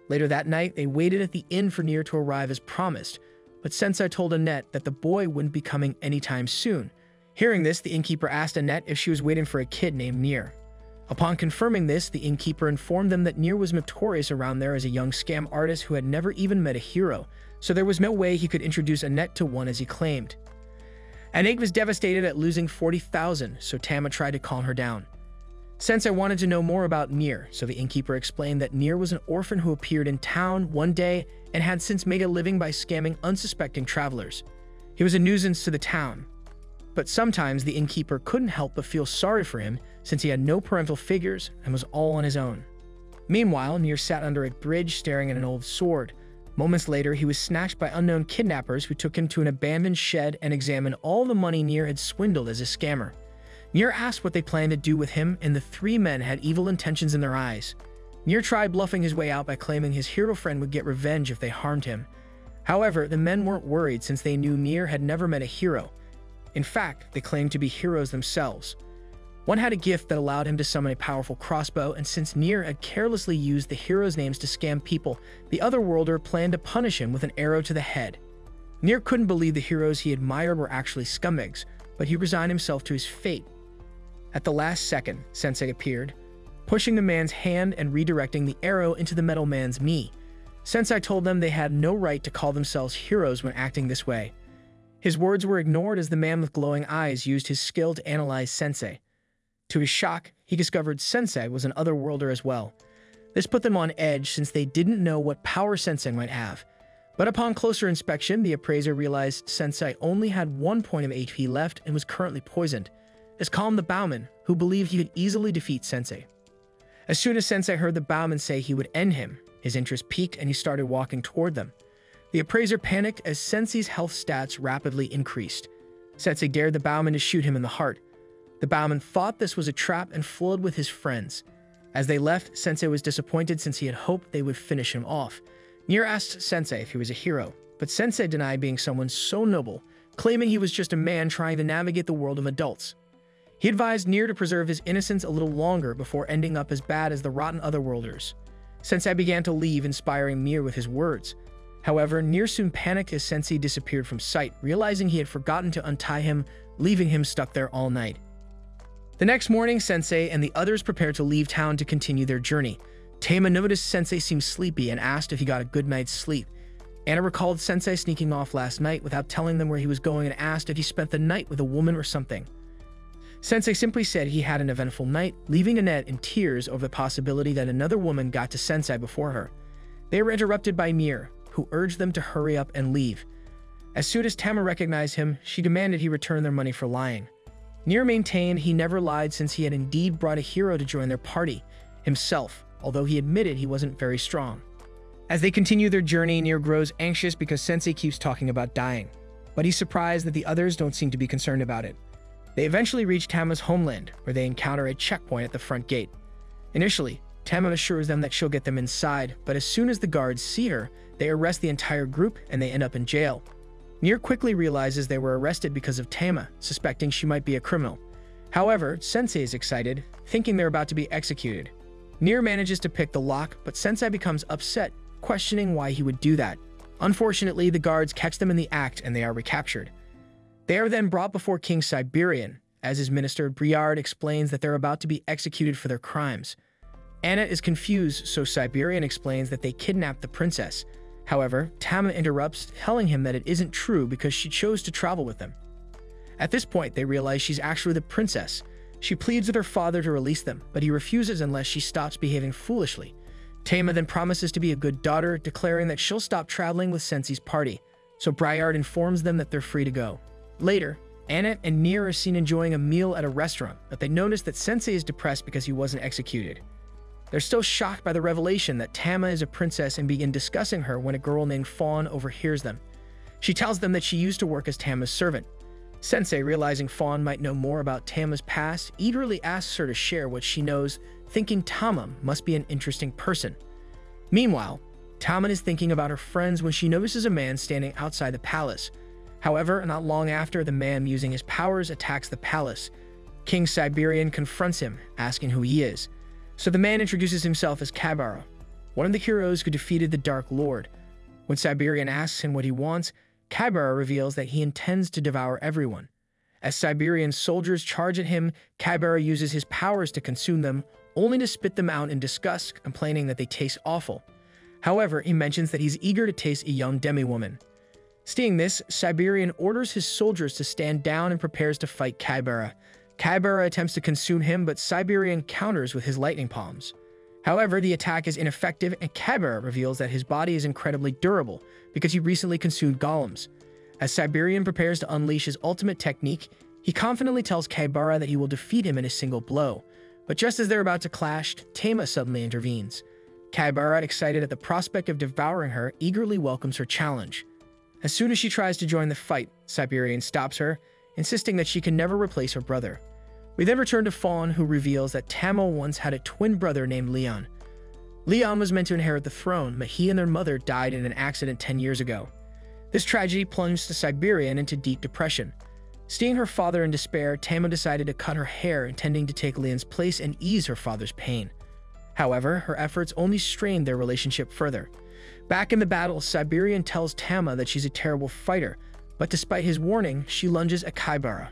Later that night, they waited at the inn for Nier to arrive as promised, but Sensei told Annette that the boy wouldn't be coming anytime soon. Hearing this, the innkeeper asked Annette if she was waiting for a kid named Nier. Upon confirming this, the innkeeper informed them that Nier was notorious around there as a young scam artist who had never even met a hero, so there was no way he could introduce Annette to one as he claimed. Annette was devastated at losing 40,000, so Tama tried to calm her down. Sensei wanted to know more about Nier, so the innkeeper explained that Nier was an orphan who appeared in town one day and had since made a living by scamming unsuspecting travelers. He was a nuisance to the town, but sometimes the innkeeper couldn't help but feel sorry for him since he had no parental figures and was all on his own. Meanwhile, Nier sat under a bridge staring at an old sword. Moments later, he was snatched by unknown kidnappers who took him to an abandoned shed and examined all the money Nier had swindled as a scammer. Nier asked what they planned to do with him, and the 3 men had evil intentions in their eyes. Nier tried bluffing his way out by claiming his hero friend would get revenge if they harmed him. However, the men weren't worried since they knew Nier had never met a hero. In fact, they claimed to be heroes themselves. One had a gift that allowed him to summon a powerful crossbow, and since Nier had carelessly used the heroes' names to scam people, the Otherworlder planned to punish him with an arrow to the head. Nier couldn't believe the heroes he admired were actually scumbags, but he resigned himself to his fate. At the last second, Sensei appeared, pushing the man's hand and redirecting the arrow into the metal man's knee. Sensei told them they had no right to call themselves heroes when acting this way. His words were ignored as the man with glowing eyes used his skill to analyze Sensei. To his shock, he discovered Sensei was an Otherworlder as well. This put them on edge since they didn't know what power Sensei might have. But upon closer inspection, the appraiser realized Sensei only had 1 point of HP left and was currently poisoned. This calmed the bowman, who believed he could easily defeat Sensei. As soon as Sensei heard the bowman say he would end him, his interest peaked and he started walking toward them. The appraiser panicked as Sensei's health stats rapidly increased. Sensei dared the bowman to shoot him in the heart. The bowman thought this was a trap and fled with his friends. As they left, Sensei was disappointed since he had hoped they would finish him off. Nier asked Sensei if he was a hero, but Sensei denied being someone so noble, claiming he was just a man trying to navigate the world of adults. He advised Nier to preserve his innocence a little longer before ending up as bad as the rotten otherworlders. Sensei began to leave, inspiring Nier with his words. However, Nier soon panicked as Sensei disappeared from sight, realizing he had forgotten to untie him, leaving him stuck there all night. The next morning, Sensei and the others prepared to leave town to continue their journey. Tama noticed Sensei seemed sleepy and asked if he got a good night's sleep. Anna recalled Sensei sneaking off last night without telling them where he was going and asked if he spent the night with a woman or something. Sensei simply said he had an eventful night, leaving Annette in tears over the possibility that another woman got to Sensei before her. They were interrupted by Nier, who urged them to hurry up and leave. As soon as Tama recognized him, she demanded he return their money for lying. Nier maintained he never lied since he had indeed brought a hero to join their party, himself, although he admitted he wasn't very strong. As they continue their journey, Nier grows anxious because Sensei keeps talking about dying, but he's surprised that the others don't seem to be concerned about it. They eventually reach Tama's homeland, where they encounter a checkpoint at the front gate. Initially, Tama assures them that she'll get them inside, but as soon as the guards see her, they arrest the entire group and they end up in jail. Nier quickly realizes they were arrested because of Tama, suspecting she might be a criminal. However, Sensei is excited, thinking they're about to be executed. Nier manages to pick the lock, but Sensei becomes upset, questioning why he would do that. Unfortunately, the guards catch them in the act and they are recaptured. They are then brought before King Siberian. As his minister, Briard explains that they're about to be executed for their crimes. Anna is confused, so Siberian explains that they kidnapped the princess. However, Tama interrupts, telling him that it isn't true because she chose to travel with them. At this point, they realize she's actually the princess. She pleads with her father to release them, but he refuses unless she stops behaving foolishly. Tama then promises to be a good daughter, declaring that she'll stop traveling with Sensei's party, so Briard informs them that they're free to go. Later, Anna and Nier are seen enjoying a meal at a restaurant, but they notice that Sensei is depressed because he wasn't executed. They're still shocked by the revelation that Tama is a princess and begin discussing her when a girl named Fawn overhears them. She tells them that she used to work as Tama's servant. Sensei, realizing Fawn might know more about Tama's past, eagerly asks her to share what she knows, thinking Tama must be an interesting person. Meanwhile, Tama is thinking about her friends when she notices a man standing outside the palace. However, not long after, the man using his powers attacks the palace. King Siberian confronts him, asking who he is. So the man introduces himself as Kabara, one of the heroes who defeated the Dark Lord. When Siberian asks him what he wants, Kabara reveals that he intends to devour everyone. As Siberian soldiers charge at him, Kabara uses his powers to consume them, only to spit them out in disgust, complaining that they taste awful. However, he mentions that he's eager to taste a young demi-woman. Seeing this, Siberian orders his soldiers to stand down and prepares to fight Kabara. Kabara attempts to consume him, but Siberian counters with his lightning palms. However, the attack is ineffective, and Kabara reveals that his body is incredibly durable because he recently consumed golems. As Siberian prepares to unleash his ultimate technique, he confidently tells Kabara that he will defeat him in a single blow. But just as they're about to clash, Tama suddenly intervenes. Kabara, excited at the prospect of devouring her, eagerly welcomes her challenge. As soon as she tries to join the fight, Siberian stops her, insisting that she can never replace her brother. We then return to Fawn, who reveals that Tama once had a twin brother named Leon. Leon was meant to inherit the throne, but he and their mother died in an accident 10 years ago. This tragedy plunged the Siberian into deep depression. Seeing her father in despair, Tama decided to cut her hair, intending to take Leon's place and ease her father's pain. However, her efforts only strained their relationship further. Back in the battle, Siberian tells Tama that she's a terrible fighter, but despite his warning, she lunges at Kabara.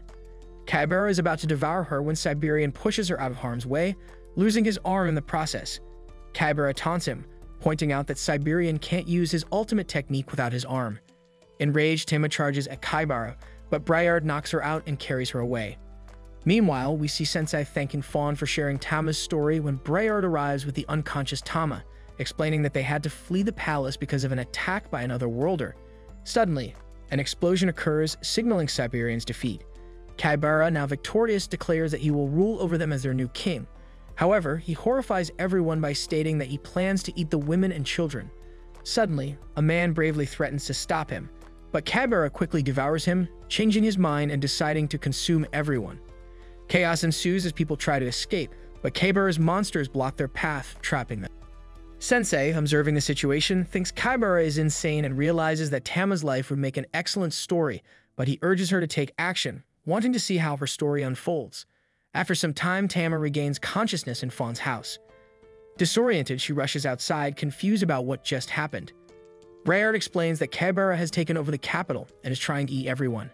Kabara is about to devour her when Siberian pushes her out of harm's way, losing his arm in the process. Kabara taunts him, pointing out that Siberian can't use his ultimate technique without his arm. Enraged, Tama charges at Kabara, but Briard knocks her out and carries her away. Meanwhile, we see Sensei thanking Fawn for sharing Tama's story when Briard arrives with the unconscious Tama, explaining that they had to flee the palace because of an attack by another worlder. Suddenly, an explosion occurs, signaling Siberian's defeat. Kabara, now victorious, declares that he will rule over them as their new king. However, he horrifies everyone by stating that he plans to eat the women and children. Suddenly, a man bravely threatens to stop him, but Kabara quickly devours him, changing his mind and deciding to consume everyone. Chaos ensues as people try to escape, but Kabara's monsters block their path, trapping them. Sensei, observing the situation, thinks Kabara is insane and realizes that Tama's life would make an excellent story, but he urges her to take action, wanting to see how her story unfolds. After some time, Tama regains consciousness in Fawn's house. Disoriented, she rushes outside, confused about what just happened. Rayard explains that Kaibara has taken over the capital and is trying to eat everyone.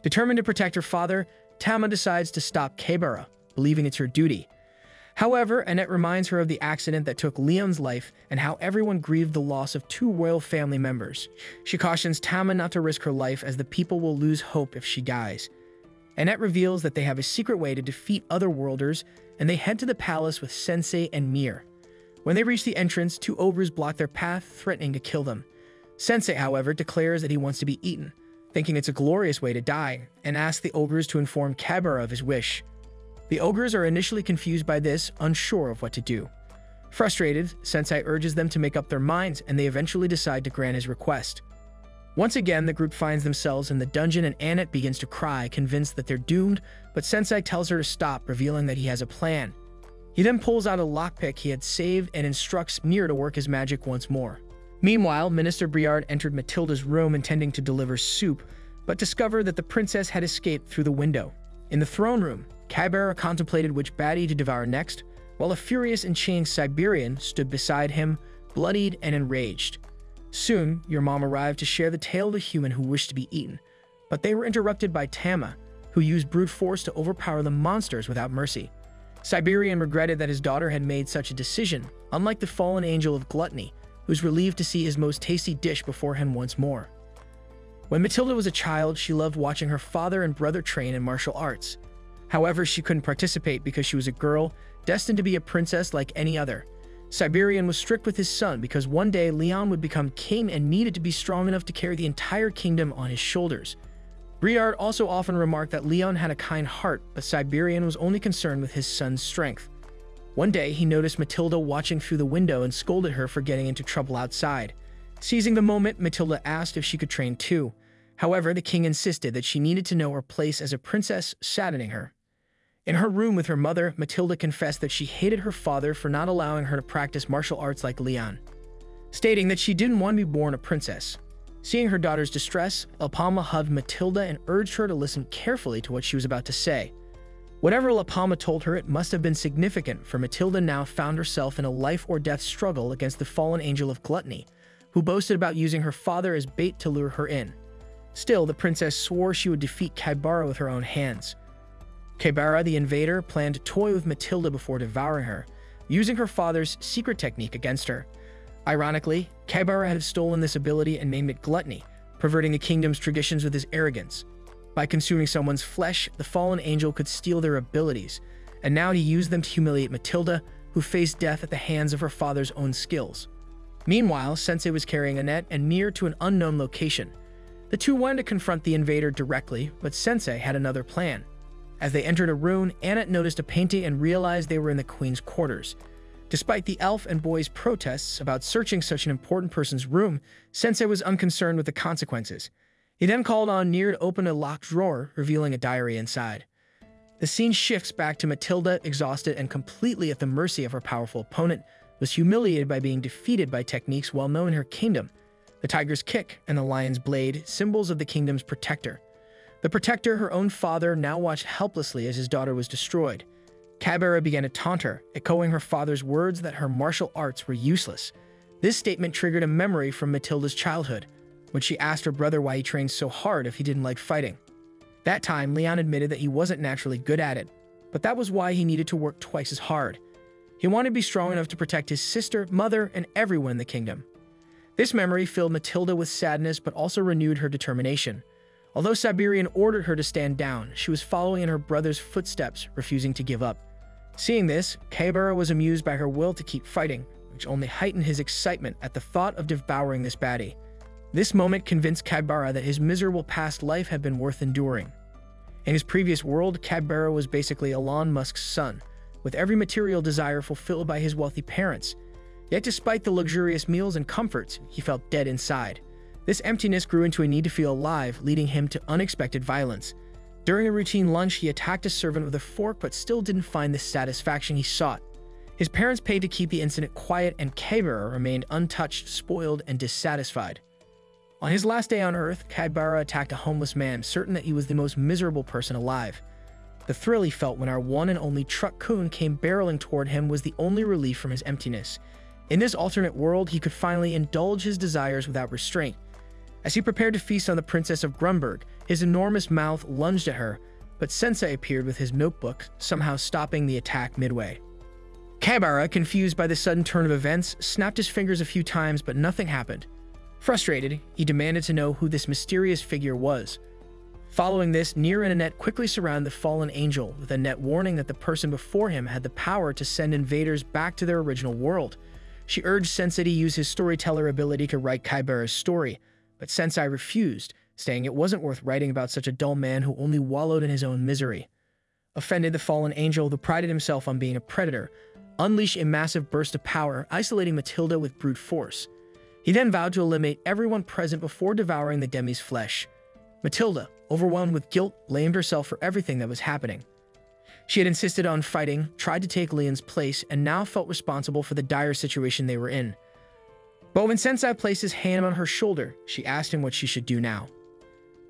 Determined to protect her father, Tama decides to stop Kaibara, believing it's her duty. However, Annette reminds her of the accident that took Leon's life and how everyone grieved the loss of 2 royal family members. She cautions Tama not to risk her life as the people will lose hope if she dies. Annette reveals that they have a secret way to defeat otherworlders, and they head to the palace with Sensei and Mir. When they reach the entrance, 2 ogres block their path, threatening to kill them. Sensei, however, declares that he wants to be eaten, thinking it's a glorious way to die, and asks the ogres to inform Kaibara of his wish. The ogres are initially confused by this, unsure of what to do. Frustrated, Sensei urges them to make up their minds, and they eventually decide to grant his request. Once again, the group finds themselves in the dungeon, and Annette begins to cry, convinced that they're doomed, but Sensei tells her to stop, revealing that he has a plan. He then pulls out a lockpick he had saved and instructs Mir to work his magic once more. Meanwhile, Minister Briard entered Matilda's room intending to deliver soup, but discovered that the princess had escaped through the window. In the throne room, Kaibara contemplated which baddie to devour next, while a furious and chained Siberian stood beside him, bloodied and enraged. Soon, your mom arrived to share the tale of the human who wished to be eaten, but they were interrupted by Tama, who used brute force to overpower the monsters without mercy. Siberian regretted that his daughter had made such a decision, unlike the fallen angel of gluttony, who was relieved to see his most tasty dish before him once more. When Matilda was a child, she loved watching her father and brother train in martial arts. However, she couldn't participate because she was a girl, destined to be a princess like any other. Siberian was strict with his son because one day Leon would become king and needed to be strong enough to carry the entire kingdom on his shoulders. Briard also often remarked that Leon had a kind heart, but Siberian was only concerned with his son's strength. One day, he noticed Matilda watching through the window and scolded her for getting into trouble outside. Seizing the moment, Matilda asked if she could train too. However, the king insisted that she needed to know her place as a princess, saddening her. In her room with her mother, Matilda confessed that she hated her father for not allowing her to practice martial arts like Leon, stating that she didn't want to be born a princess. Seeing her daughter's distress, La Palma hugged Matilda and urged her to listen carefully to what she was about to say. Whatever La Palma told her, it must have been significant, for Matilda now found herself in a life-or-death struggle against the fallen angel of gluttony, who boasted about using her father as bait to lure her in. Still, the princess swore she would defeat Kaibara with her own hands. Kaibara, the invader, planned to toy with Matilda before devouring her, using her father's secret technique against her. Ironically, Kaibara had stolen this ability and named it gluttony, perverting the kingdom's traditions with his arrogance. By consuming someone's flesh, the fallen angel could steal their abilities, and now he used them to humiliate Matilda, who faced death at the hands of her father's own skills. Meanwhile, Sensei was carrying Annette and Mir to an unknown location. The two wanted to confront the invader directly, but Sensei had another plan. As they entered a room, Annette noticed a painting and realized they were in the queen's quarters. Despite the elf and boy's protests about searching such an important person's room, Sensei was unconcerned with the consequences. He then called on Nier to open a locked drawer, revealing a diary inside. The scene shifts back to Matilda, exhausted and completely at the mercy of her powerful opponent, was humiliated by being defeated by techniques well known in her kingdom: the tiger's kick and the lion's blade, symbols of the kingdom's protector. The protector, her own father, now watched helplessly as his daughter was destroyed. Kaibara began to taunt her, echoing her father's words that her martial arts were useless. This statement triggered a memory from Matilda's childhood, when she asked her brother why he trained so hard if he didn't like fighting. That time, Leon admitted that he wasn't naturally good at it, but that was why he needed to work twice as hard. He wanted to be strong enough to protect his sister, mother, and everyone in the kingdom. This memory filled Matilda with sadness but also renewed her determination. Although Siberian ordered her to stand down, she was following in her brother's footsteps, refusing to give up. Seeing this, Kaibara was amused by her will to keep fighting, which only heightened his excitement at the thought of devouring this baddie. This moment convinced Kaibara that his miserable past life had been worth enduring. In his previous world, Kaibara was basically Elon Musk's son, with every material desire fulfilled by his wealthy parents. Yet despite the luxurious meals and comforts, he felt dead inside. This emptiness grew into a need to feel alive, leading him to unexpected violence. During a routine lunch, he attacked a servant with a fork but still didn't find the satisfaction he sought. His parents paid to keep the incident quiet, and Kaibara remained untouched, spoiled, and dissatisfied. On his last day on Earth, Kaibara attacked a homeless man, certain that he was the most miserable person alive. The thrill he felt when our one and only Truck Kun came barreling toward him was the only relief from his emptiness. In this alternate world, he could finally indulge his desires without restraint. As he prepared to feast on the Princess of Grunberg, his enormous mouth lunged at her, but Sensei appeared with his notebook, somehow stopping the attack midway. Kaibara, confused by the sudden turn of events, snapped his fingers a few times, but nothing happened. Frustrated, he demanded to know who this mysterious figure was. Following this, Nier and Annette quickly surround the fallen angel, with Annette warning that the person before him had the power to send invaders back to their original world. She urged Sensei to use his storyteller ability to write Kaibara's story, but Sensei refused, saying it wasn't worth writing about such a dull man who only wallowed in his own misery. Offended, the fallen angel, who prided himself on being a predator, unleashed a massive burst of power, isolating Matilda with brute force. He then vowed to eliminate everyone present before devouring the Demi's flesh. Matilda, overwhelmed with guilt, blamed herself for everything that was happening. She had insisted on fighting, tried to take Leon's place, and now felt responsible for the dire situation they were in. But when Sensei placed his hand on her shoulder, she asked him what she should do now.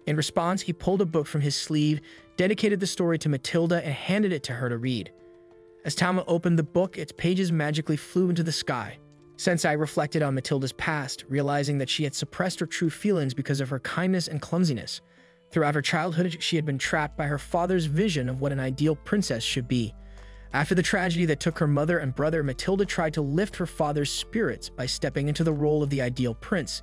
In response, he pulled a book from his sleeve, dedicated the story to Matilda, and handed it to her to read. As Tama opened the book, its pages magically flew into the sky. Sensei reflected on Matilda's past, realizing that she had suppressed her true feelings because of her kindness and clumsiness. Throughout her childhood, she had been trapped by her father's vision of what an ideal princess should be. After the tragedy that took her mother and brother, Matilda tried to lift her father's spirits by stepping into the role of the ideal prince.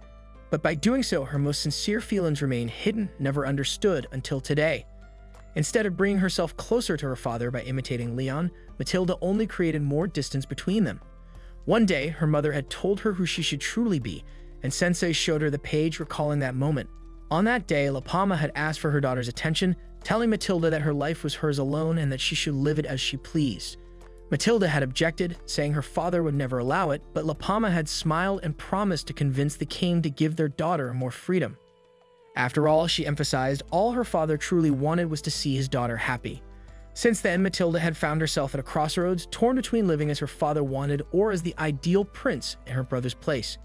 But by doing so, her most sincere feelings remained hidden, never understood, until today. Instead of bringing herself closer to her father by imitating Leon, Matilda only created more distance between them. One day, her mother had told her who she should truly be, and Sensei showed her the page recalling that moment. On that day, La Palma had asked for her daughter's attention, telling Matilda that her life was hers alone and that she should live it as she pleased. Matilda had objected, saying her father would never allow it, but La Palma had smiled and promised to convince the king to give their daughter more freedom. After all, she emphasized, all her father truly wanted was to see his daughter happy. Since then, Matilda had found herself at a crossroads, torn between living as her father wanted or as the ideal prince in her brother's place.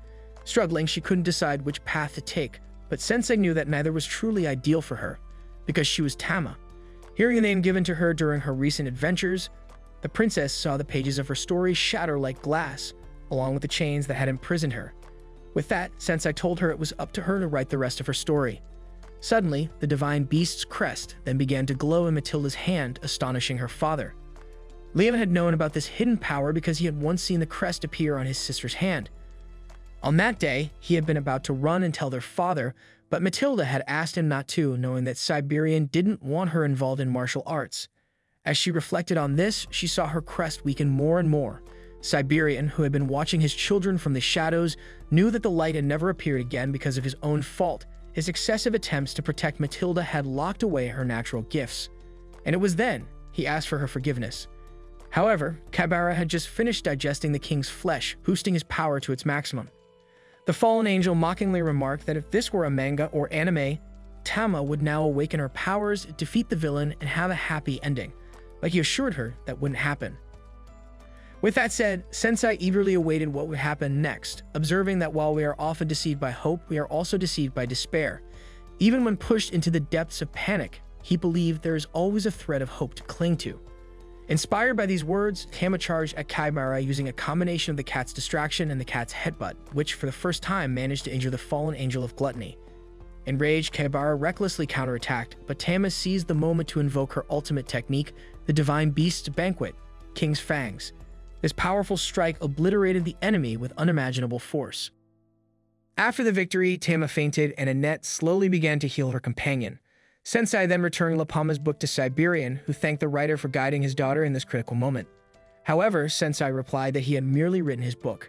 Struggling, she couldn't decide which path to take, but Sensei knew that neither was truly ideal for her, because she was Tama. Hearing the name given to her during her recent adventures, the princess saw the pages of her story shatter like glass, along with the chains that had imprisoned her. With that, Sensei told her it was up to her to write the rest of her story. Suddenly, the divine beast's crest then began to glow in Matilda's hand, astonishing her father. Leon had known about this hidden power because he had once seen the crest appear on his sister's hand. On that day, he had been about to run and tell their father, but Matilda had asked him not to, knowing that Siberian didn't want her involved in martial arts. As she reflected on this, she saw her crest weaken more and more. Siberian, who had been watching his children from the shadows, knew that the light had never appeared again because of his own fault. His excessive attempts to protect Matilda had locked away her natural gifts, and it was then he asked for her forgiveness. However, Kaibara had just finished digesting the king's flesh, boosting his power to its maximum. The fallen angel mockingly remarked that if this were a manga or anime, Tama would now awaken her powers, defeat the villain, and have a happy ending, but he assured her that wouldn't happen. With that said, Sensei eagerly awaited what would happen next, observing that while we are often deceived by hope, we are also deceived by despair. Even when pushed into the depths of panic, he believed there is always a thread of hope to cling to. Inspired by these words, Tama charged at Kaibara using a combination of the cat's distraction and the cat's headbutt, which for the first time managed to injure the fallen angel of gluttony. Enraged, Kaibara recklessly counterattacked, but Tama seized the moment to invoke her ultimate technique, the Divine Beast's Banquet, King's Fangs. This powerful strike obliterated the enemy with unimaginable force. After the victory, Tama fainted and Annette slowly began to heal her companion. Sensei then returned La Palma's book to Siberian, who thanked the writer for guiding his daughter in this critical moment. However, Sensei replied that he had merely written his book.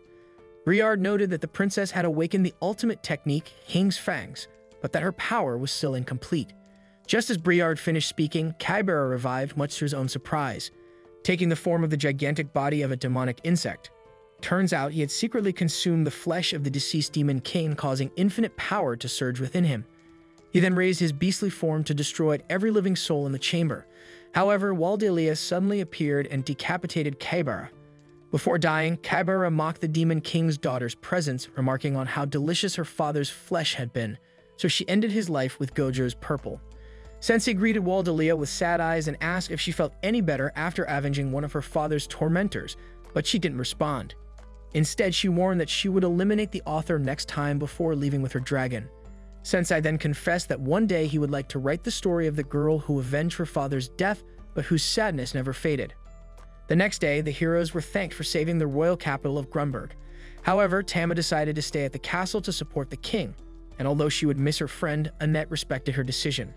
Briard noted that the princess had awakened the ultimate technique, King's Fangs, but that her power was still incomplete. Just as Briard finished speaking, Kaibara revived, much to his own surprise, taking the form of the gigantic body of a demonic insect. Turns out he had secretly consumed the flesh of the deceased demon king, causing infinite power to surge within him. He then raised his beastly form to destroy every living soul in the chamber. However, Waldelia suddenly appeared and decapitated Kaibara. Before dying, Kaibara mocked the Demon King's daughter's presence, remarking on how delicious her father's flesh had been, so she ended his life with Gojo's purple. Sensei greeted Waldelia with sad eyes and asked if she felt any better after avenging one of her father's tormentors, but she didn't respond. Instead, she warned that she would eliminate the author next time before leaving with her dragon. Sensei then confessed that one day he would like to write the story of the girl who avenged her father's death, but whose sadness never faded. The next day, the heroes were thanked for saving the royal capital of Grunberg. However, Tama decided to stay at the castle to support the king, and although she would miss her friend, Annette respected her decision.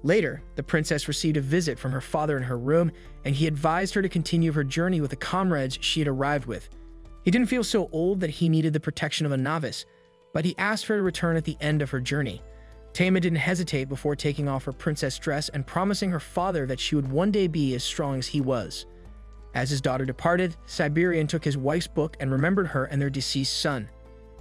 Later, the princess received a visit from her father in her room, and he advised her to continue her journey with the comrades she had arrived with. He didn't feel so old that he needed the protection of a novice, but he asked her to return at the end of her journey. Tama didn't hesitate before taking off her princess dress and promising her father that she would one day be as strong as he was. As his daughter departed, Siberian took his wife's book and remembered her and their deceased son.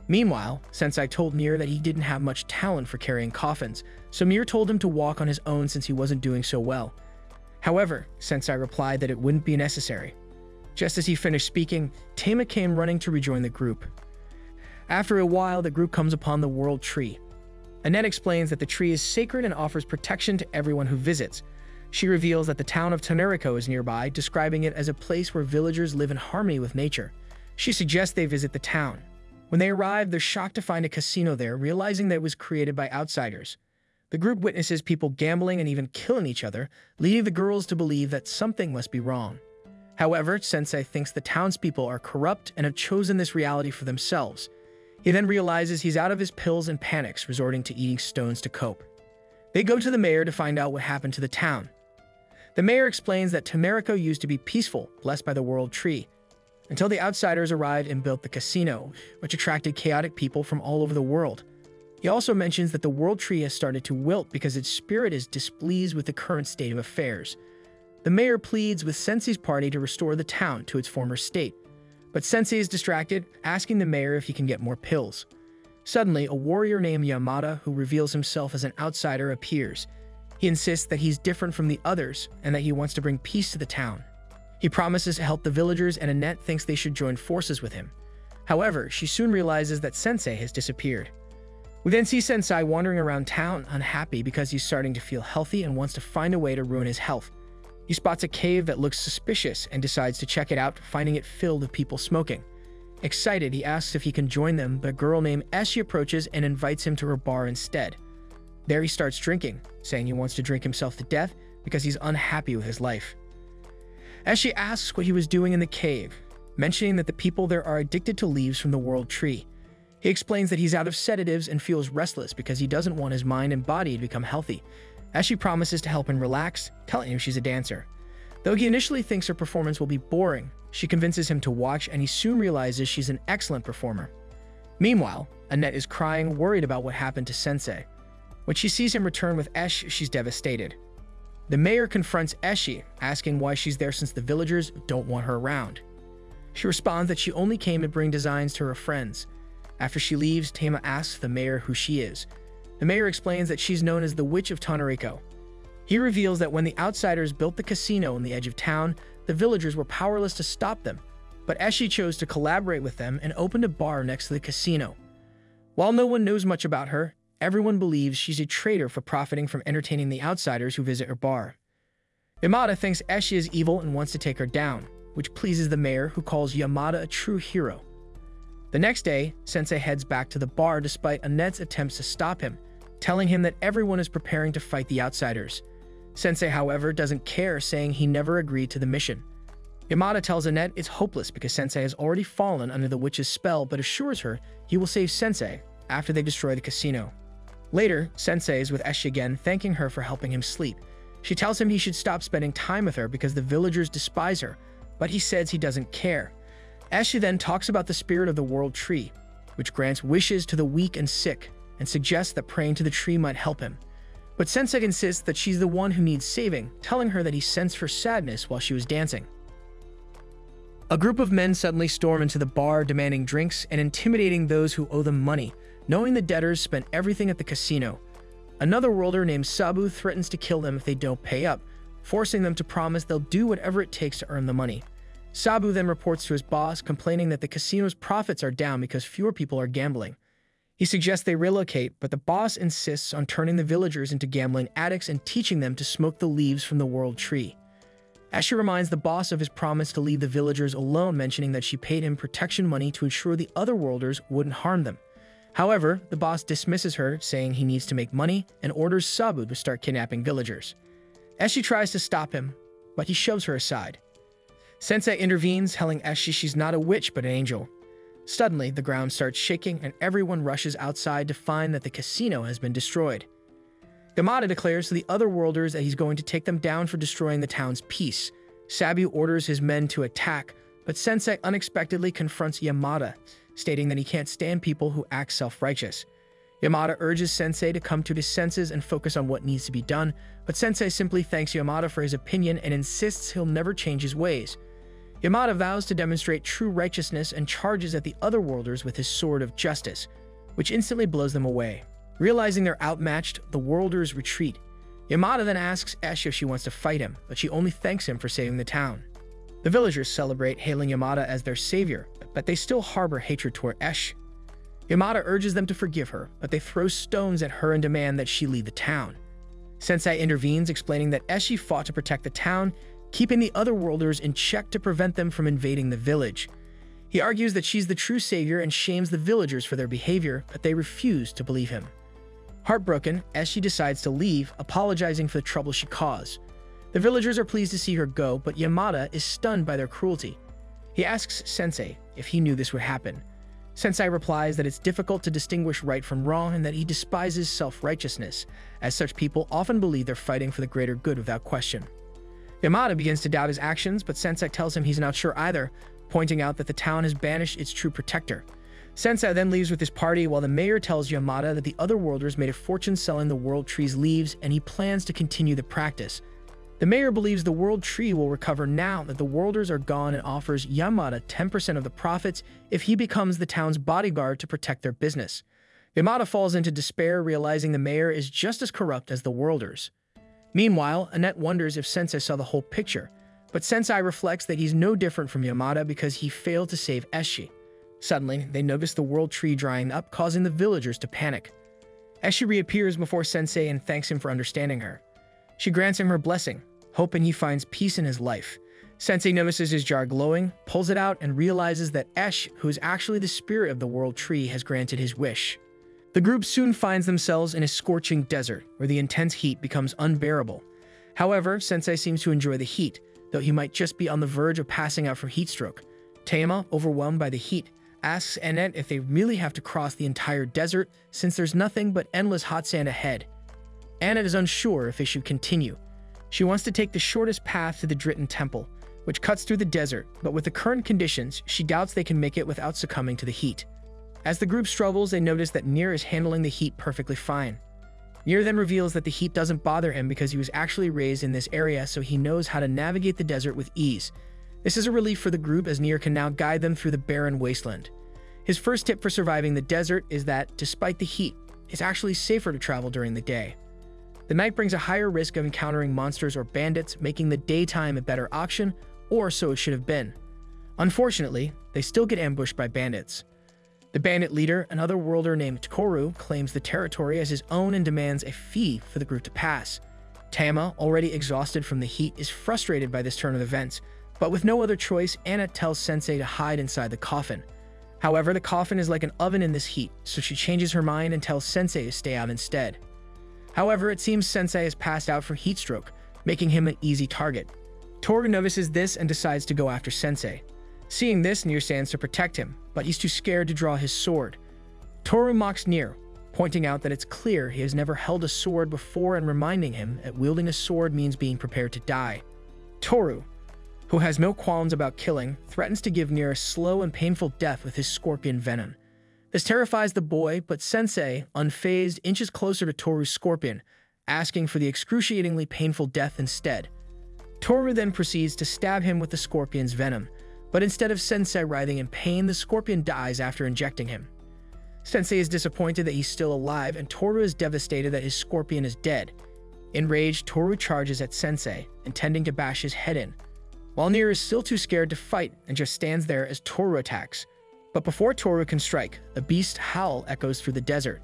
Meanwhile, Sensei told Mir that he didn't have much talent for carrying coffins, so Mir told him to walk on his own since he wasn't doing so well. However, Sensei replied that it wouldn't be necessary. Just as he finished speaking, Tama came running to rejoin the group. After a while, the group comes upon the World Tree. Annette explains that the tree is sacred and offers protection to everyone who visits. She reveals that the town of Tonerico is nearby, describing it as a place where villagers live in harmony with nature. She suggests they visit the town. When they arrive, they're shocked to find a casino there, realizing that it was created by outsiders. The group witnesses people gambling and even killing each other, leading the girls to believe that something must be wrong. However, Sensei thinks the townspeople are corrupt and have chosen this reality for themselves. He then realizes he's out of his pills and panics, resorting to eating stones to cope. They go to the mayor to find out what happened to the town. The mayor explains that Tonerico used to be peaceful, blessed by the World Tree, until the outsiders arrived and built the casino, which attracted chaotic people from all over the world. He also mentions that the World Tree has started to wilt because its spirit is displeased with the current state of affairs. The mayor pleads with Sensei's party to restore the town to its former state, but Sensei is distracted, asking the mayor if he can get more pills. Suddenly, a warrior named Yamada, who reveals himself as an outsider, appears. He insists that he's different from the others and that he wants to bring peace to the town. He promises to help the villagers, and Annette thinks they should join forces with him. However, she soon realizes that Sensei has disappeared. We then see Sensei wandering around town, unhappy because he's starting to feel healthy and wants to find a way to ruin his health. He spots a cave that looks suspicious and decides to check it out, finding it filled with people smoking. Excited, he asks if he can join them, but a girl named Eshi approaches and invites him to her bar instead. There he starts drinking, saying he wants to drink himself to death because he's unhappy with his life. Eshi asks what he was doing in the cave, mentioning that the people there are addicted to leaves from the World Tree. He explains that he's out of sedatives and feels restless because he doesn't want his mind and body to become healthy. Eshi promises to help him relax, telling him she's a dancer. Though he initially thinks her performance will be boring, she convinces him to watch, and he soon realizes she's an excellent performer. Meanwhile, Annette is crying, worried about what happened to Sensei. When she sees him return with Esh, she's devastated. The mayor confronts Eshi, asking why she's there since the villagers don't want her around. She responds that she only came to bring designs to her friends. After she leaves, Tama asks the mayor who she is. The mayor explains that she's known as the Witch of Tonerico. He reveals that when the outsiders built the casino on the edge of town, the villagers were powerless to stop them, but Eshi chose to collaborate with them and opened a bar next to the casino. While no one knows much about her, everyone believes she's a traitor for profiting from entertaining the outsiders who visit her bar. Yamada thinks Eshi is evil and wants to take her down, which pleases the mayor, who calls Yamada a true hero. The next day, Sensei heads back to the bar despite Annette's attempts to stop him, telling him that everyone is preparing to fight the outsiders. Sensei, however, doesn't care, saying he never agreed to the mission. Yamada tells Annette it's hopeless because Sensei has already fallen under the witch's spell, but assures her he will save Sensei after they destroy the casino. Later, Sensei is with Eshi again, thanking her for helping him sleep. She tells him he should stop spending time with her because the villagers despise her, but he says he doesn't care. Eshi then talks about the spirit of the World Tree, which grants wishes to the weak and sick, and suggests that praying to the tree might help him. But Sensei insists that she's the one who needs saving, telling her that he sensed her sadness while she was dancing. A group of men suddenly storm into the bar, demanding drinks and intimidating those who owe them money, knowing the debtors spent everything at the casino. Another worlder named Sabu threatens to kill them if they don't pay up, forcing them to promise they'll do whatever it takes to earn the money. Sabu then reports to his boss, complaining that the casino's profits are down because fewer people are gambling. He suggests they relocate, but the boss insists on turning the villagers into gambling addicts and teaching them to smoke the leaves from the world tree. Eshi reminds the boss of his promise to leave the villagers alone, mentioning that she paid him protection money to ensure the other worlders wouldn't harm them. However, the boss dismisses her, saying he needs to make money, and orders Sabu to start kidnapping villagers. Eshi tries to stop him, but he shoves her aside. Sensei intervenes, telling Eshi she's not a witch but an angel. Suddenly, the ground starts shaking and everyone rushes outside to find that the casino has been destroyed. Yamada declares to the other worlders that he's going to take them down for destroying the town's peace. Sabu orders his men to attack, but Sensei unexpectedly confronts Yamada, stating that he can't stand people who act self-righteous. Yamada urges Sensei to come to his senses and focus on what needs to be done, but Sensei simply thanks Yamada for his opinion and insists he'll never change his ways. Yamada vows to demonstrate true righteousness and charges at the other worlders with his sword of justice, which instantly blows them away. Realizing they're outmatched, the worlders retreat. Yamada then asks Eshi if she wants to fight him, but she only thanks him for saving the town. The villagers celebrate, hailing Yamada as their savior, but they still harbor hatred toward Eshi. Yamada urges them to forgive her, but they throw stones at her and demand that she leave the town. Sensei intervenes, explaining that Eshi fought to protect the town, keeping the other worlders in check to prevent them from invading the village. He argues that she's the true savior and shames the villagers for their behavior, but they refuse to believe him. Heartbroken, Eshi decides to leave, apologizing for the trouble she caused. The villagers are pleased to see her go, but Yamada is stunned by their cruelty. He asks Sensei if he knew this would happen. Sensei replies that it's difficult to distinguish right from wrong and that he despises self-righteousness, as such people often believe they're fighting for the greater good without question. Yamada begins to doubt his actions, but Sensei tells him he's not sure either, pointing out that the town has banished its true protector. Sensei then leaves with his party while the mayor tells Yamada that the other worlders made a fortune selling the world tree's leaves and he plans to continue the practice. The mayor believes the world tree will recover now that the worlders are gone and offers Yamada 10% of the profits if he becomes the town's bodyguard to protect their business. Yamada falls into despair, realizing the mayor is just as corrupt as the worlders. Meanwhile, Annette wonders if Sensei saw the whole picture, but Sensei reflects that he's no different from Yamada because he failed to save Eshi. Suddenly, they notice the world tree drying up, causing the villagers to panic. Eshi reappears before Sensei and thanks him for understanding her. She grants him her blessing, hoping he finds peace in his life. Sensei notices his jar glowing, pulls it out, and realizes that Eshi, who is actually the spirit of the world tree, has granted his wish. The group soon finds themselves in a scorching desert, where the intense heat becomes unbearable. However, Sensei seems to enjoy the heat, though he might just be on the verge of passing out from heat stroke. Tama, overwhelmed by the heat, asks Annette if they really have to cross the entire desert since there's nothing but endless hot sand ahead. Annette is unsure if they should continue. She wants to take the shortest path to the Dritten Temple, which cuts through the desert, but with the current conditions, she doubts they can make it without succumbing to the heat. As the group struggles, they notice that Nier is handling the heat perfectly fine. Nier then reveals that the heat doesn't bother him because he was actually raised in this area, so he knows how to navigate the desert with ease. This is a relief for the group as Nier can now guide them through the barren wasteland. His first tip for surviving the desert is that, despite the heat, it's actually safer to travel during the day. The night brings a higher risk of encountering monsters or bandits, making the daytime a better option, or so it should have been. Unfortunately, they still get ambushed by bandits. The bandit leader, another worlder named Toru, claims the territory as his own and demands a fee for the group to pass. Tama, already exhausted from the heat, is frustrated by this turn of events, but with no other choice, Annette tells Sensei to hide inside the coffin. However, the coffin is like an oven in this heat, so she changes her mind and tells Sensei to stay out instead. However, it seems Sensei has passed out from heat stroke, making him an easy target. Toru notices this and decides to go after Sensei. Seeing this, Nier stands to protect him, but he's too scared to draw his sword. Toru mocks Nier, pointing out that it's clear he has never held a sword before and reminding him that wielding a sword means being prepared to die. Toru, who has no qualms about killing, threatens to give Nier a slow and painful death with his scorpion venom. This terrifies the boy, but Sensei, unfazed, inches closer to Toru's scorpion, asking for the excruciatingly painful death instead. Toru then proceeds to stab him with the scorpion's venom, but instead of Sensei writhing in pain, the scorpion dies after injecting him. Sensei is disappointed that he's still alive, and Toru is devastated that his scorpion is dead. Enraged, Toru charges at Sensei, intending to bash his head in. while Nier is still too scared to fight and just stands there as Toru attacks. But before Toru can strike, a beast howl echoes through the desert.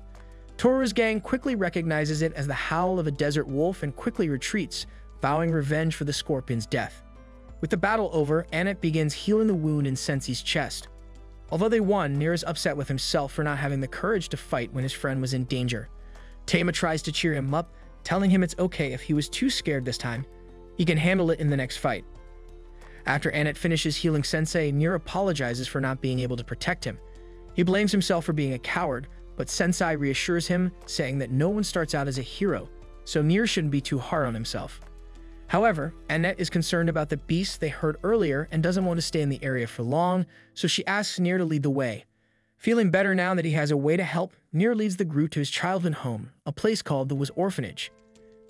Toru's gang quickly recognizes it as the howl of a desert wolf and quickly retreats, vowing revenge for the scorpion's death. With the battle over, Annette begins healing the wound in Sensei's chest. Although they won, Nier is upset with himself for not having the courage to fight when his friend was in danger. Tama tries to cheer him up, telling him it's okay if he was too scared this time. He can handle it in the next fight. After Annette finishes healing Sensei, Nier apologizes for not being able to protect him. He blames himself for being a coward, but Sensei reassures him, saying that no one starts out as a hero, so Nier shouldn't be too hard on himself. However, Annette is concerned about the beast they heard earlier and doesn't want to stay in the area for long, so she asks Nier to lead the way. Feeling better now that he has a way to help, Nier leads the group to his childhood home, a place called the Was Orphanage.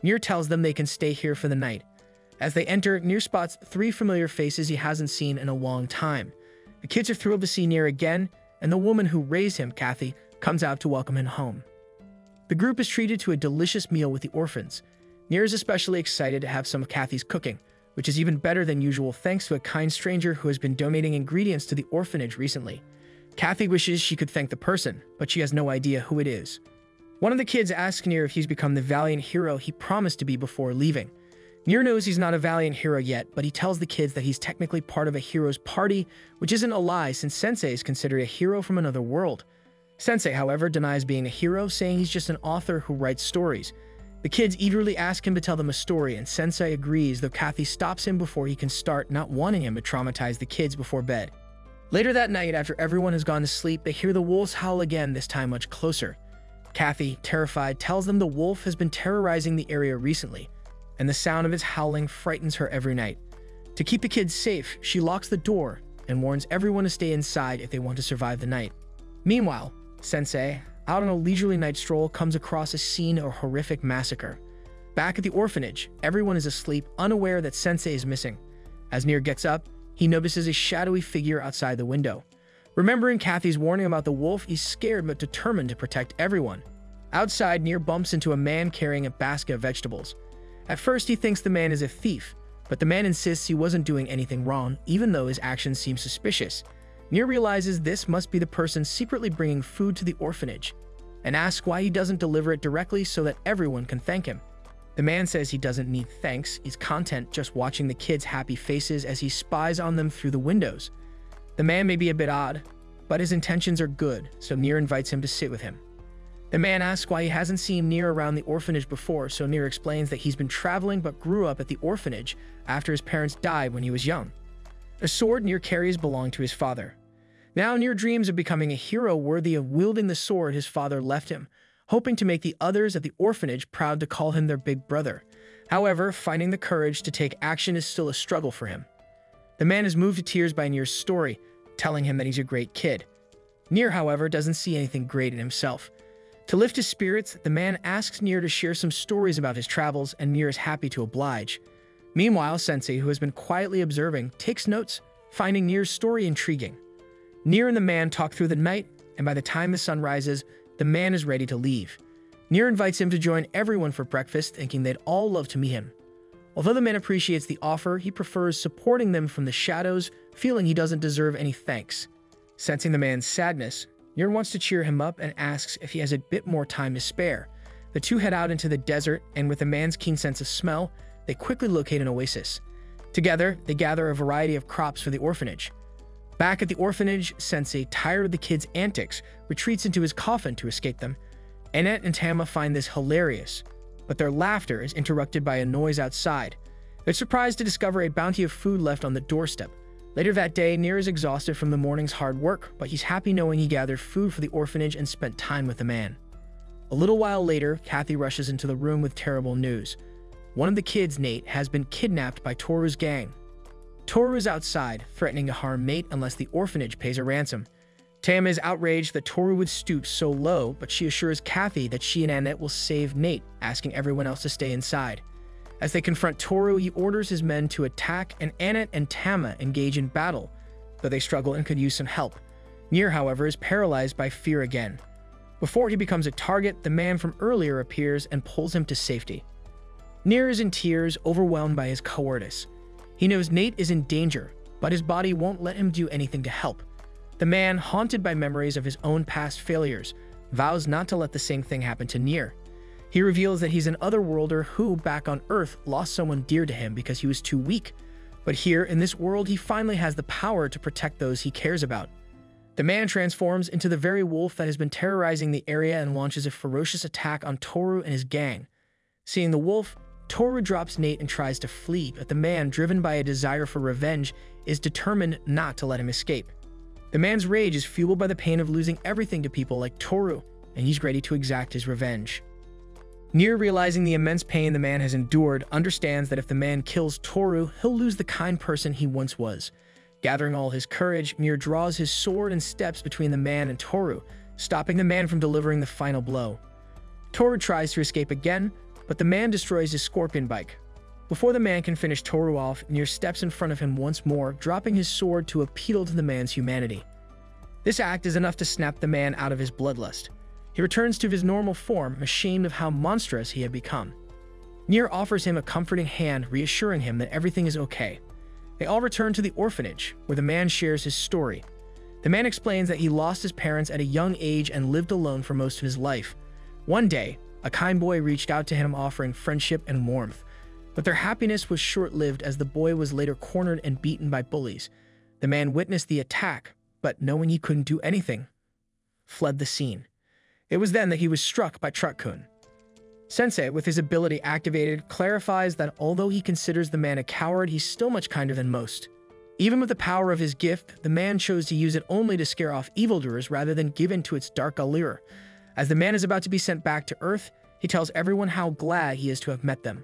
Nier tells them they can stay here for the night. As they enter, Nier spots 3 familiar faces he hasn't seen in a long time. The kids are thrilled to see Nier again, and the woman who raised him, Kathy, comes out to welcome him home. The group is treated to a delicious meal with the orphans. Nier is especially excited to have some of Kathy's cooking, which is even better than usual thanks to a kind stranger who has been donating ingredients to the orphanage recently. Kathy wishes she could thank the person, but she has no idea who it is. One of the kids asks Nier if he's become the valiant hero he promised to be before leaving. Nier knows he's not a valiant hero yet, but he tells the kids that he's technically part of a hero's party, which isn't a lie since Sensei is considered a hero from another world. Sensei, however, denies being a hero, saying he's just an author who writes stories. The kids eagerly ask him to tell them a story, and Sensei agrees, though Kathy stops him before he can start, not wanting him to traumatize the kids before bed. Later that night, after everyone has gone to sleep, they hear the wolves howl again, this time much closer. Kathy, terrified, tells them the wolf has been terrorizing the area recently, and the sound of his howling frightens her every night. To keep the kids safe, she locks the door and warns everyone to stay inside if they want to survive the night. Meanwhile, Sensei, out on a leisurely night stroll, comes across a scene of a horrific massacre. Back at the orphanage, everyone is asleep, unaware that Sensei is missing. As Nier gets up, he notices a shadowy figure outside the window. Remembering Kathy's warning about the wolf, he's scared but determined to protect everyone. Outside, Nier bumps into a man carrying a basket of vegetables. At first, he thinks the man is a thief, but the man insists he wasn't doing anything wrong, even though his actions seem suspicious. Nier realizes this must be the person secretly bringing food to the orphanage, and asks why he doesn't deliver it directly so that everyone can thank him. The man says he doesn't need thanks, he's content just watching the kids' happy faces as he spies on them through the windows. The man may be a bit odd, but his intentions are good, so Nier invites him to sit with him. The man asks why he hasn't seen Nier around the orphanage before, so Nier explains that he's been traveling but grew up at the orphanage after his parents died when he was young. A sword Nier carries belonged to his father. Now Nier dreams of becoming a hero worthy of wielding the sword his father left him, hoping to make the others at the orphanage proud to call him their big brother. However, finding the courage to take action is still a struggle for him. The man is moved to tears by Nier's story, telling him that he's a great kid. Nier, however, doesn't see anything great in himself. To lift his spirits, the man asks Nier to share some stories about his travels, and Nier is happy to oblige. Meanwhile, Sensei, who has been quietly observing, takes notes, finding Nier's story intriguing. Nier and the man talk through the night, and by the time the sun rises, the man is ready to leave. Nier invites him to join everyone for breakfast, thinking they'd all love to meet him. Although the man appreciates the offer, he prefers supporting them from the shadows, feeling he doesn't deserve any thanks. Sensing the man's sadness, Nier wants to cheer him up and asks if he has a bit more time to spare. The two head out into the desert, and with the man's keen sense of smell, they quickly locate an oasis. Together, they gather a variety of crops for the orphanage. Back at the orphanage, Sensei, tired of the kids' antics, retreats into his coffin to escape them. Annette and Tama find this hilarious, but their laughter is interrupted by a noise outside. They're surprised to discover a bounty of food left on the doorstep. Later that day, Nier is exhausted from the morning's hard work, but he's happy knowing he gathered food for the orphanage and spent time with the man. A little while later, Kathy rushes into the room with terrible news. One of the kids, Nate, has been kidnapped by Toru's gang. Toru is outside, threatening to harm Nate unless the orphanage pays a ransom. Tama is outraged that Toru would stoop so low, but she assures Kathy that she and Annette will save Nate, asking everyone else to stay inside. As they confront Toru, he orders his men to attack, and Annette and Tama engage in battle, though they struggle and could use some help. Nier, however, is paralyzed by fear again. Before he becomes a target, the man from earlier appears and pulls him to safety. Nier is in tears, overwhelmed by his cowardice. He knows Nate is in danger, but his body won't let him do anything to help. The man, haunted by memories of his own past failures, vows not to let the same thing happen to Nier. He reveals that he's an otherworlder who, back on Earth, lost someone dear to him because he was too weak. But here, in this world, he finally has the power to protect those he cares about. The man transforms into the very wolf that has been terrorizing the area and launches a ferocious attack on Toru and his gang. Seeing the wolf, Toru drops Nate and tries to flee, but the man, driven by a desire for revenge, is determined not to let him escape. The man's rage is fueled by the pain of losing everything to people like Toru, and he's ready to exact his revenge. Nier, realizing the immense pain the man has endured, understands that if the man kills Toru, he'll lose the kind person he once was. Gathering all his courage, Nier draws his sword and steps between the man and Toru, stopping the man from delivering the final blow. Toru tries to escape again, but the man destroys his scorpion bike. Before the man can finish Toru off, Nier steps in front of him once more, dropping his sword to appeal to the man's humanity. This act is enough to snap the man out of his bloodlust. He returns to his normal form, ashamed of how monstrous he had become. Nier offers him a comforting hand, reassuring him that everything is okay. They all return to the orphanage, where the man shares his story. The man explains that he lost his parents at a young age and lived alone for most of his life. One day, a kind boy reached out to him offering friendship and warmth. But their happiness was short-lived as the boy was later cornered and beaten by bullies. The man witnessed the attack, but knowing he couldn't do anything, fled the scene. It was then that he was struck by Truck-kun. Sensei, with his ability activated, clarifies that although he considers the man a coward, he's still much kinder than most. Even with the power of his gift, the man chose to use it only to scare off evildoers rather than give in to its dark allure. As the man is about to be sent back to Earth, he tells everyone how glad he is to have met them.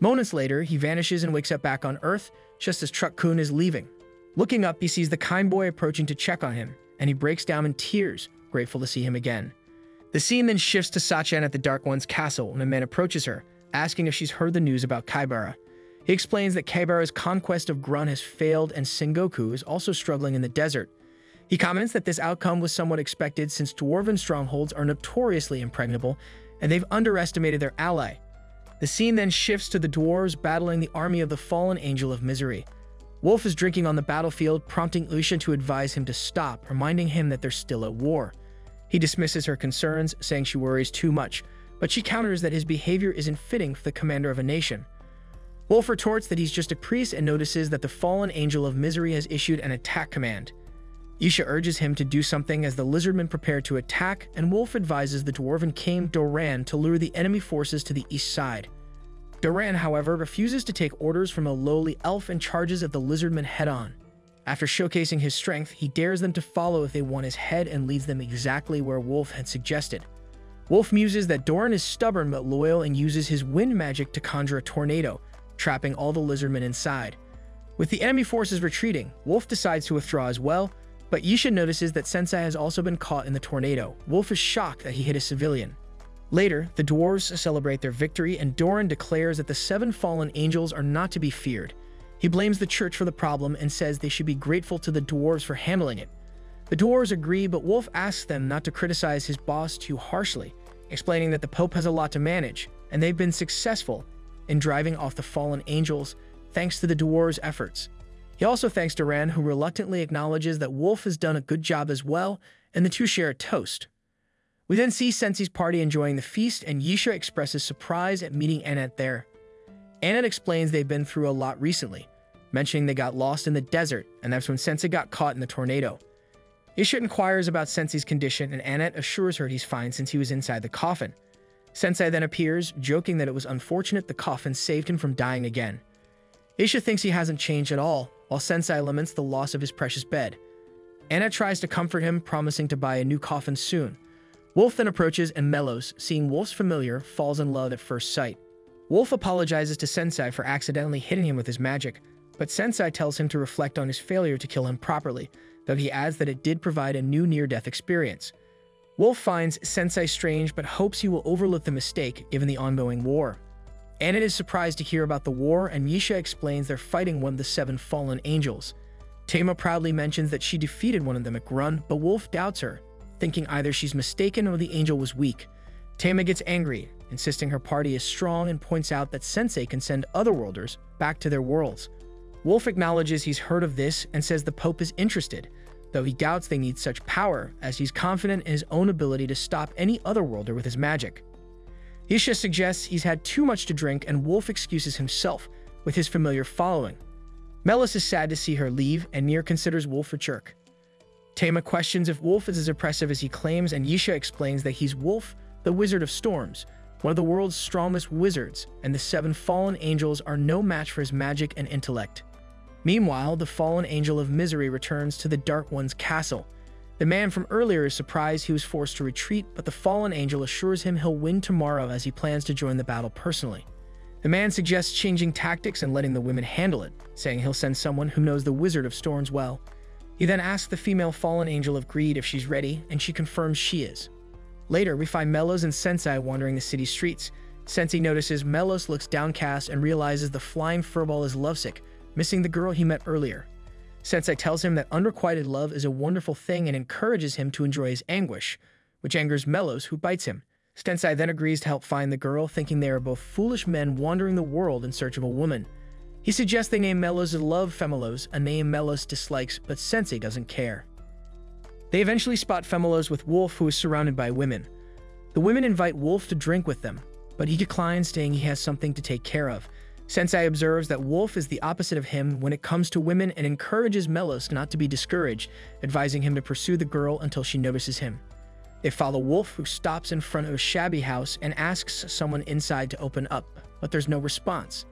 Moments later, he vanishes and wakes up back on Earth, just as Truck-kun is leaving. Looking up, he sees the kind boy approaching to check on him, and he breaks down in tears, grateful to see him again. The scene then shifts to Sachan at the Dark One's castle when a man approaches her, asking if she's heard the news about Kaibara. He explains that Kaibara's conquest of Grun has failed and Sengoku is also struggling in the desert. He comments that this outcome was somewhat expected since dwarven strongholds are notoriously impregnable, and they've underestimated their ally. The scene then shifts to the dwarves battling the army of the fallen Angel of Misery. Wolf is drinking on the battlefield, prompting Usha to advise him to stop, reminding him that they're still at war. He dismisses her concerns, saying she worries too much, but she counters that his behavior isn't fitting for the commander of a nation. Wolf retorts that he's just a priest and notices that the fallen Angel of Misery has issued an attack command. Isha urges him to do something as the lizardmen prepare to attack, and Wolf advises the dwarven king Doran to lure the enemy forces to the east side. Doran, however, refuses to take orders from a lowly elf and charges at the lizardmen head-on. After showcasing his strength, he dares them to follow if they want his head and leads them exactly where Wolf had suggested. Wolf muses that Doran is stubborn but loyal and uses his wind magic to conjure a tornado, trapping all the lizardmen inside. With the enemy forces retreating, Wolf decides to withdraw as well, but Yisha notices that Sensei has also been caught in the tornado. Wolf is shocked that he hit a civilian. Later, the dwarves celebrate their victory, and Doran declares that the 7 fallen angels are not to be feared. He blames the church for the problem and says they should be grateful to the dwarves for handling it. The dwarves agree, but Wolf asks them not to criticize his boss too harshly, explaining that the Pope has a lot to manage, and they've been successful in driving off the fallen angels thanks to the dwarves' efforts. He also thanks Doran, who reluctantly acknowledges that Wolf has done a good job as well, and the two share a toast. We then see Sensei's party enjoying the feast, and Yisha expresses surprise at meeting Annette there. Annette explains they've been through a lot recently, mentioning they got lost in the desert, and that's when Sensei got caught in the tornado. Yisha inquires about Sensei's condition, and Annette assures her he's fine since he was inside the coffin. Sensei then appears, joking that it was unfortunate the coffin saved him from dying again. Yisha thinks he hasn't changed at all, while Sensei laments the loss of his precious bed. Annette tries to comfort him, promising to buy a new coffin soon. Wolf then approaches, and Melos, seeing Wolf's familiar, falls in love at first sight. Wolf apologizes to Sensei for accidentally hitting him with his magic, but Sensei tells him to reflect on his failure to kill him properly, though he adds that it did provide a new near-death experience. Wolf finds Sensei strange but hopes he will overlook the mistake given the ongoing war. Annette is surprised to hear about the war, and Yisha explains they're fighting one of the 7 fallen angels. Tama proudly mentions that she defeated one of them at Grun, but Wolf doubts her, thinking either she's mistaken or the angel was weak. Tama gets angry, insisting her party is strong, and points out that Sensei can send otherworlders back to their worlds. Wolf acknowledges he's heard of this and says the Pope is interested, though he doubts they need such power, as he's confident in his own ability to stop any otherworlder with his magic. Yisha suggests he's had too much to drink, and Wolf excuses himself, with his familiar following. Melos is sad to see her leave, and Nier considers Wolf a jerk. Tama questions if Wolf is as oppressive as he claims, and Yisha explains that he's Wolf, the Wizard of Storms, one of the world's strongest wizards, and the 7 fallen angels are no match for his magic and intellect. Meanwhile, the fallen angel of misery returns to the Dark One's castle. The man from earlier is surprised he was forced to retreat, but the fallen angel assures him he'll win tomorrow as he plans to join the battle personally. The man suggests changing tactics and letting the women handle it, saying he'll send someone who knows the Wizard of Storms well. He then asks the female fallen angel of greed if she's ready, and she confirms she is. Later, we find Melos and Sensei wandering the city streets. Sensei notices Melos looks downcast and realizes the flying furball is lovesick, missing the girl he met earlier. Sensei tells him that unrequited love is a wonderful thing and encourages him to enjoy his anguish, which angers Melos, who bites him. Sensei then agrees to help find the girl, thinking they are both foolish men wandering the world in search of a woman. He suggests they name Melos Love Femelos, a name Melos dislikes, but Sensei doesn't care. They eventually spot Femelos with Wolf, who is surrounded by women. The women invite Wolf to drink with them, but he declines, saying he has something to take care of. Sensei observes that Wolf is the opposite of him when it comes to women and encourages Melos not to be discouraged, advising him to pursue the girl until she notices him. They follow Wolf, who stops in front of a shabby house and asks someone inside to open up, but there's no response.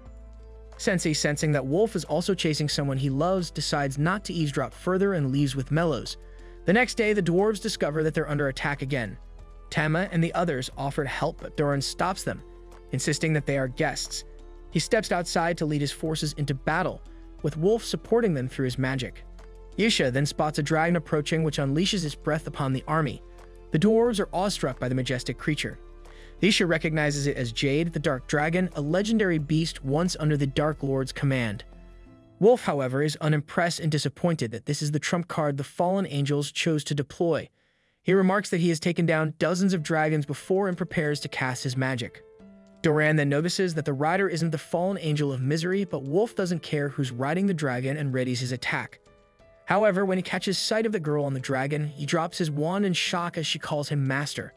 Sensei, sensing that Wolf is also chasing someone he loves, decides not to eavesdrop further and leaves with Melos. The next day, the dwarves discover that they're under attack again. Tama and the others offer to help, but Doran stops them, insisting that they are guests. He steps outside to lead his forces into battle, with Wolf supporting them through his magic. Yisha then spots a dragon approaching, which unleashes its breath upon the army. The dwarves are awestruck by the majestic creature. Yisha recognizes it as Jade, the Dark Dragon, a legendary beast once under the Dark Lord's command. Wolf, however, is unimpressed and disappointed that this is the trump card the fallen angels chose to deploy. He remarks that he has taken down dozens of dragons before and prepares to cast his magic. Doran then notices that the rider isn't the fallen angel of misery, but Wolf doesn't care who's riding the dragon and readies his attack. However, when he catches sight of the girl on the dragon, he drops his wand in shock as she calls him master.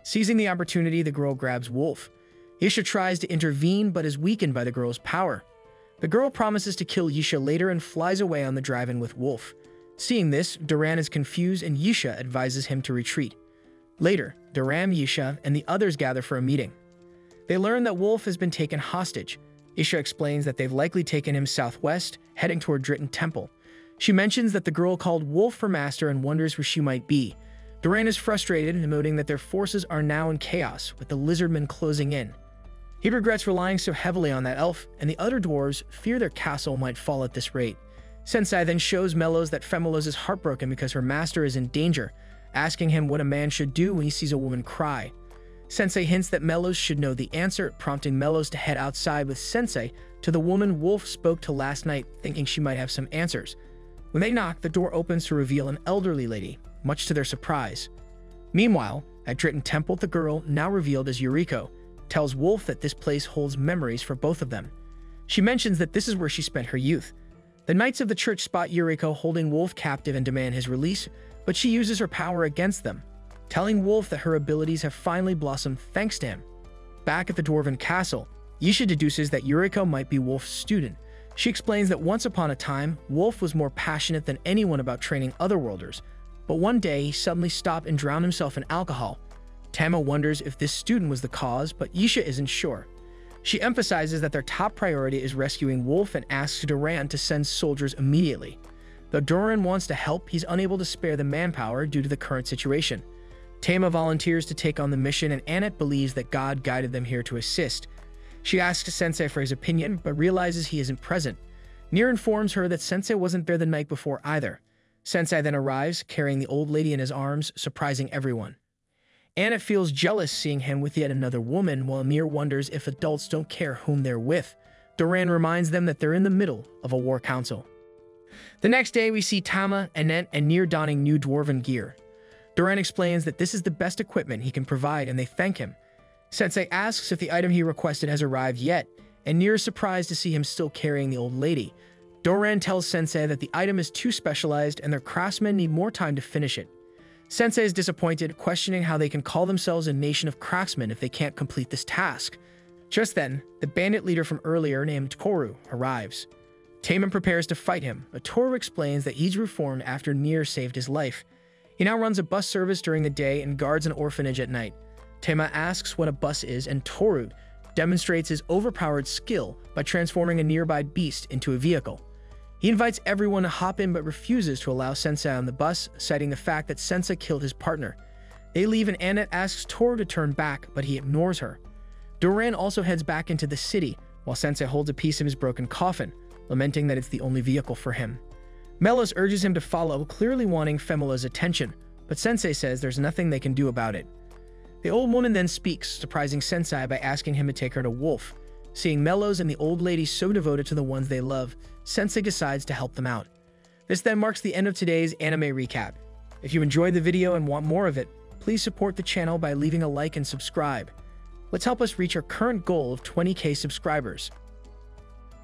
Seizing the opportunity, the girl grabs Wolf. Yisha tries to intervene, but is weakened by the girl's power. The girl promises to kill Yisha later and flies away on the dragon with Wolf. Seeing this, Doran is confused and Yisha advises him to retreat. Later, Doran, Yisha, and the others gather for a meeting. They learn that Wolf has been taken hostage. Yisha explains that they've likely taken him southwest, heading toward Dritten Temple. She mentions that the girl called Wolf for master and wonders where she might be. Doran is frustrated, noting that their forces are now in chaos, with the lizardmen closing in. He regrets relying so heavily on that elf, and the other dwarves fear their castle might fall at this rate. Sensei then shows Melos that Femelos is heartbroken because her master is in danger, asking him what a man should do when he sees a woman cry. Sensei hints that Melos should know the answer, prompting Melos to head outside with Sensei to the woman Wolf spoke to last night, thinking she might have some answers. When they knock, the door opens to reveal an elderly lady, much to their surprise. Meanwhile, at Dritten Temple, the girl, now revealed as Yuriko, tells Wolf that this place holds memories for both of them. She mentions that this is where she spent her youth. The Knights of the Church spot Yuriko holding Wolf captive and demand his release, but she uses her power against them, telling Wolf that her abilities have finally blossomed thanks to him. Back at the Dwarven Castle, Yisha deduces that Yuriko might be Wolf's student. She explains that once upon a time, Wolf was more passionate than anyone about training otherworlders, but one day he suddenly stopped and drowned himself in alcohol. Tama wonders if this student was the cause, but Yisha isn't sure. She emphasizes that their top priority is rescuing Wolf and asks Doran to send soldiers immediately. Though Doran wants to help, he's unable to spare the manpower due to the current situation. Tama volunteers to take on the mission, and Annette believes that God guided them here to assist. She asks Sensei for his opinion, but realizes he isn't present. Nier informs her that Sensei wasn't there the night before either. Sensei then arrives, carrying the old lady in his arms, surprising everyone. Annette feels jealous seeing him with yet another woman, while Nier wonders if adults don't care whom they're with. Doran reminds them that they're in the middle of a war council. The next day, we see Tama, Annette, and Nier donning new dwarven gear. Doran explains that this is the best equipment he can provide, and they thank him. Sensei asks if the item he requested has arrived yet, and Nier is surprised to see him still carrying the old lady. Doran tells Sensei that the item is too specialized and their craftsmen need more time to finish it. Sensei is disappointed, questioning how they can call themselves a nation of craftsmen if they can't complete this task. Just then, the bandit leader from earlier named Toru arrives. Taman prepares to fight him, but Toru explains that he's reformed after Nier saved his life. He now runs a bus service during the day and guards an orphanage at night. Tama asks what a bus is, and Toru demonstrates his overpowered skill by transforming a nearby beast into a vehicle. He invites everyone to hop in but refuses to allow Sensei on the bus, citing the fact that Sensei killed his partner. They leave and Annette asks Toru to turn back, but he ignores her. Doran also heads back into the city, while Sensei holds a piece of his broken coffin, lamenting that it's the only vehicle for him. Melos urges him to follow, clearly wanting Femula's attention, but Sensei says there's nothing they can do about it. The old woman then speaks, surprising Sensei by asking him to take her to Wolf. Seeing Melos and the old lady so devoted to the ones they love, Sensei decides to help them out. This then marks the end of today's anime recap. If you enjoyed the video and want more of it, please support the channel by leaving a like and subscribe. Let's help us reach our current goal of 20,000 subscribers.